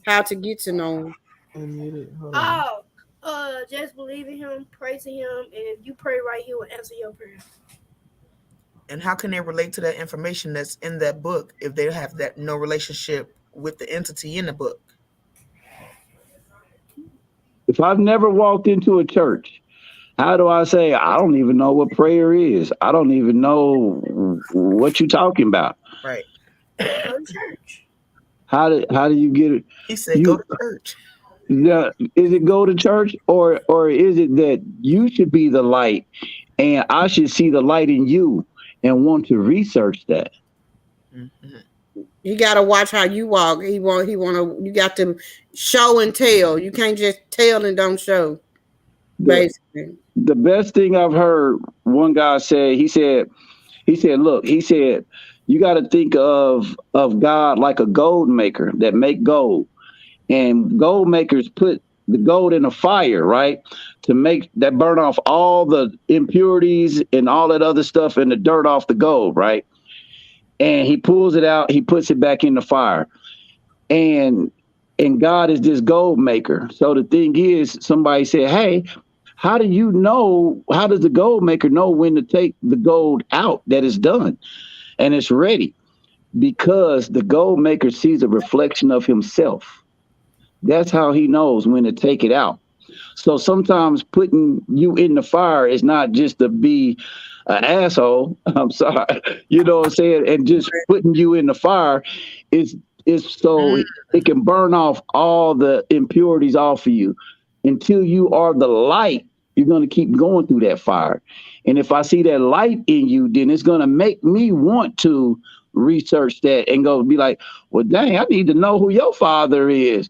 how to get to know him? Just believe in him, pray to him, and if you pray right, he will answer your prayer. And how can they relate to that information that's in that book if they have that no relationship with the entity in the book? If I've never walked into a church, how do I say I don't even know what prayer is? I don't even know what you're talking about. Right. Go to church. How do you get it? He said go to church. Yeah, is it go to church, or is it that you should be the light and I should see the light in you and want to research that? Mm-hmm. You gotta watch how you walk. You got to show and tell. You can't just tell and don't show. The Basically. the best thing I've heard one guy say, look, he said, you got to think of God like a gold maker that make gold. And gold makers put the gold in a fire, right? To make that burn off all the impurities and all that other stuff and the dirt off the gold, right? And he pulls it out, he puts it back in the fire. And God is this gold maker. So the thing is, somebody said, hey, how does the gold maker know when to take the gold out that is done and it's ready? Because the gold maker sees a reflection of himself. That's how he knows when to take it out. So sometimes putting you in the fire is not just to be an asshole. I'm sorry. You know what I'm saying? And just putting you in the fire is so it can burn off all the impurities off of you. Until you are the light, you're going to keep going through that fire. And if I see that light in you, then it's going to make me want to research that and go be like, well, dang, I need to know who your father is.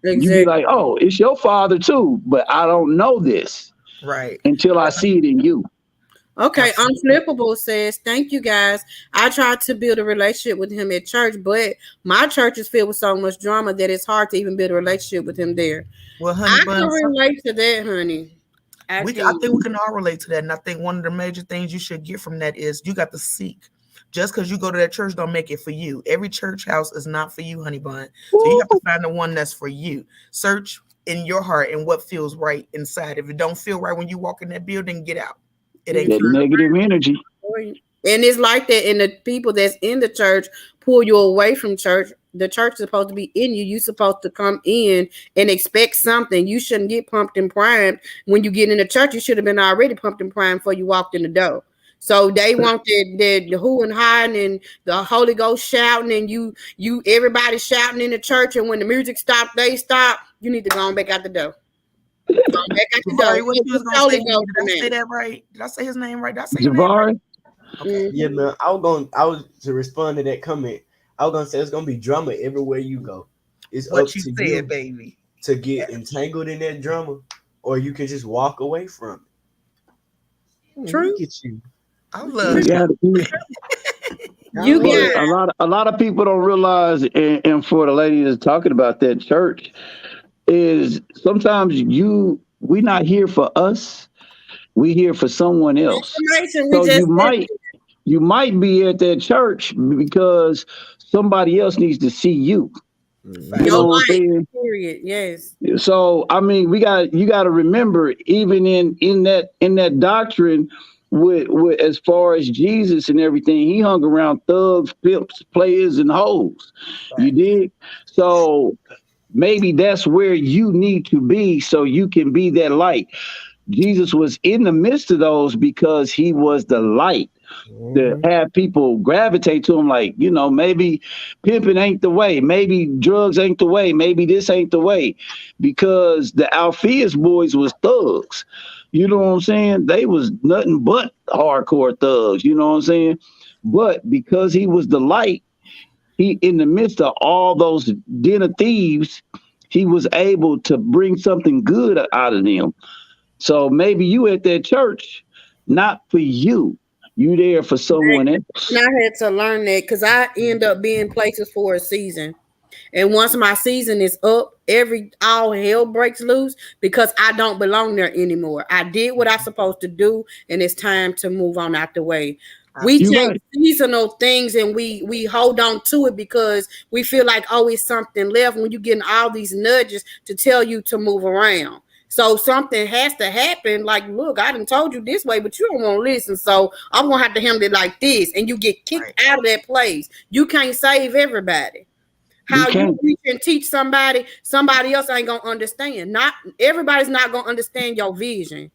Exactly. You be like, oh, it's your father too, but I don't know this until I see it in you. Okay, Unflippable says, thank you guys. I tried to build a relationship with him at church, but my church is filled with so much drama that it's hard to even build a relationship with him there. Well, honey, I can relate to that, honey. I think we can all relate to that. And I think one of the major things you should get from that is you got to seek. Just because you go to that church don't make it for you. Every church house is not for you, honey bun. So you have to find the one that's for you. Search in your heart and what feels right inside. If it don't feel right when you walk in that building, get out. It ain't that negative energy. And it's like that, and the people that's in the church pull you away from church. The church is supposed to be in you. You're supposed to come in and expect something. You shouldn't get pumped and primed when you get in the church. You should have been already pumped and primed before you walked in the door. So they want the who and hiding and the Holy Ghost shouting and you everybody shouting in the church, and when the music stops, they stop. You need to go on back out the door. What you was gonna say? Did I say that right? Did I say his name right? Did I say his name right? Okay. Yeah, man. I was to respond to that comment. I was gonna say it's gonna be drama everywhere you go. It's what up you to said, you, baby, to get entangled in that drama, or you can just walk away from it. True. Look at you. I love you. But a lot of people don't realize, and for the lady that's talking about that church, is sometimes we not here for us, we here for someone else. So you might be at that church because somebody else needs to see you. You know what I'm saying? Period. Yes. So I mean, you got to remember, even in that doctrine, with as far as Jesus and everything, he hung around thugs, pimps, players, and hoes. You did. So maybe that's where you need to be so you can be that light. Jesus was in the midst of those because he was the light. To have people gravitate to him, like, maybe pimping ain't the way, maybe drugs ain't the way, maybe this ain't the way, because the Alphaeus boys was thugs. You know what I'm saying? They was nothing but hardcore thugs. You know what I'm saying? But because he was the light, he, in the midst of all those den of thieves, he was able to bring something good out of them. So maybe you at that church, not for you. You there for someone else. And I had to learn that because I end up being places for a season. And once my season is up, all hell breaks loose because I don't belong there anymore. I did what I'm supposed to do, and it's time to move on out the way. We take seasonal things and we hold on to it because we feel like, oh, it's something left, when you're getting all these nudges to tell you to move around. So something has to happen. Like, look, I done told you this way, but you don't want to listen. So I'm going to have to handle it like this. And you get kicked out of that place. You can't save everybody. How you reach and teach somebody else ain't going to understand. Not everybody's not going to understand your vision.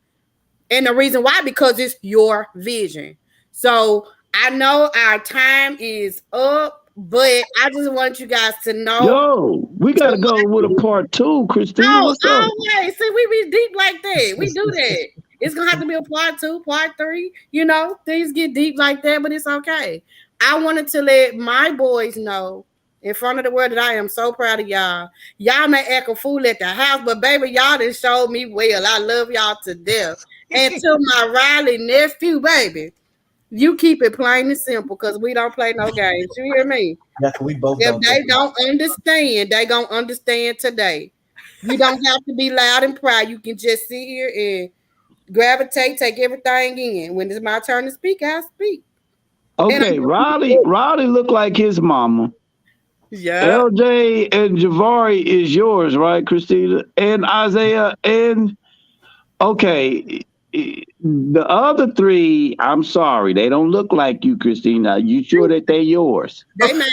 And the reason why, because it's your vision. So I know our time is up. But I just want you guys to know. Yo, we gotta go with a part 2, Christina. What's up? Always. See, we be deep like that. We do that. It's gonna have to be a part 2, part 3. You know, things get deep like that, but it's okay. I wanted to let my boys know in front of the world that I am so proud of y'all. Y'all may act a fool at the house, but baby, y'all done showed me well. I love y'all to death. And to my Riley nephew, baby, you keep it plain and simple because we don't play no games. You hear me? Yeah, we both If don't. they don't understand, they gonna understand today. You don't have to be loud and proud. You can just sit here and gravitate, take everything in. When it's my turn to speak, I speak. Okay, Riley look like his mama. Yeah. LJ and Javari is yours, right, Christina? And Isaiah and okay. The other three, I'm sorry, they don't look like you, Christina. You sure that they're yours? They man.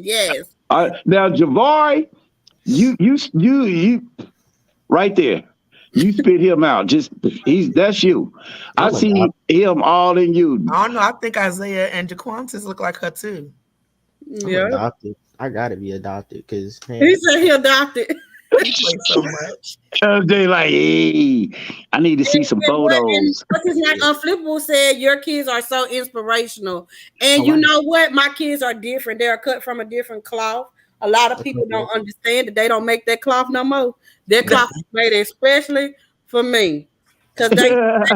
Yes. Now, Javari, you, right there. You spit him out. That's you. I see him all in you. I don't know. I think Isaiah and Jaquantis look like her too. Yeah. Adopted. I gotta be adopted because he said he adopted. He plays so much. They like, hey, I need to see some photos. Like Unflippable said, your kids are so inspirational. And you know what? My kids are different. They're cut from a different cloth. A lot of people don't understand that they don't make that cloth no more. Their cloth is made especially for me. Because they run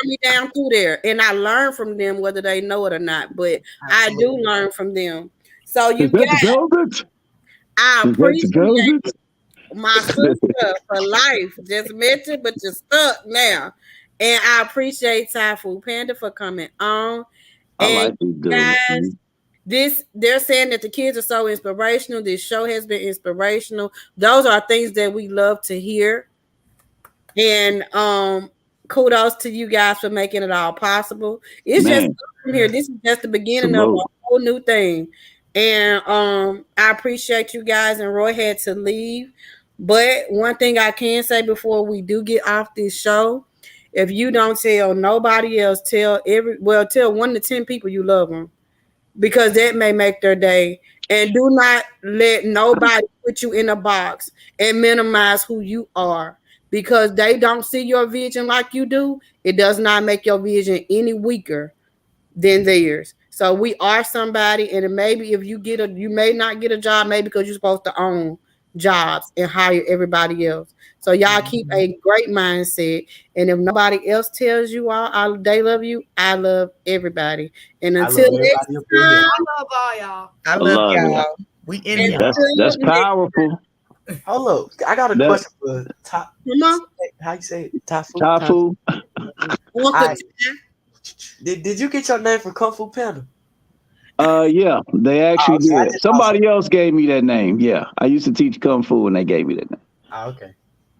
me down through there. And I learn from them whether they know it or not. But I do learn from them. So you guys, I appreciate my sister for life. Just mentioned, but you're stuck now. And I appreciate Thai Food Panda for coming on. And guys, they're saying that the kids are so inspirational. This show has been inspirational. Those are things that we love to hear. And kudos to you guys for making it all possible. It's just from here. This is just the beginning of a whole new thing. And I appreciate you guys. And Roy had to leave. But one thing I can say before we do get off this show, if you don't tell nobody else, tell 1 to 10 people you love them, because that may make their day. And do not let nobody put you in a box and minimize who you are, because they don't see your vision like you do. It does not make your vision any weaker than theirs. So we are somebody, and maybe if you may not get a job, maybe because you're supposed to own jobs and hire everybody else. So y'all keep a great mindset, and if nobody else tells you all they love you, I love everybody. And until next time, I love all y'all. I love y'all. We in here. That's powerful. Hold up, I got a question for Top. How you say it? Tafu. Did you get your name from Kung Fu Panda? Yeah, they actually did. Somebody else gave me that name. Yeah, I used to teach Kung Fu, and they gave me that name. Okay.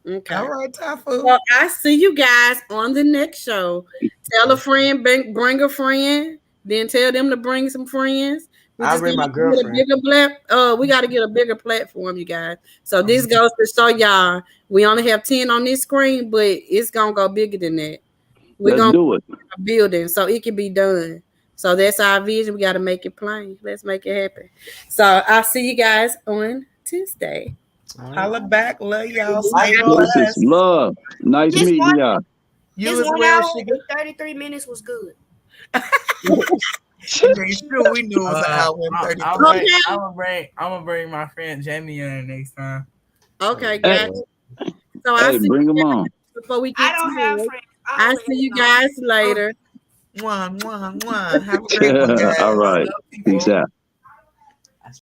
Okay. All right, Tafu. Well, I see you guys on the next show. Tell a friend, bring a friend, then tell them to bring some friends. I bring my girlfriend. We got to get a bigger platform, you guys. So this goes to show y'all we only have 10 on this screen, but it's gonna go bigger than that. We're gonna do it. A building so it can be done. So that's our vision. We got to make it plain. Let's make it happen. So I'll see you guys on Tuesday. Holla back. Love y'all. Love. Nice meeting y'all. This 1 hour and 33 minutes was good. Sure, we knew it was an hour and 33. I'm gonna bring my friend Jamie in next time. Okay, guys. So bring them on. Before we get friends. I'll see you guys later. Have a great one, guys. All right. Peace out.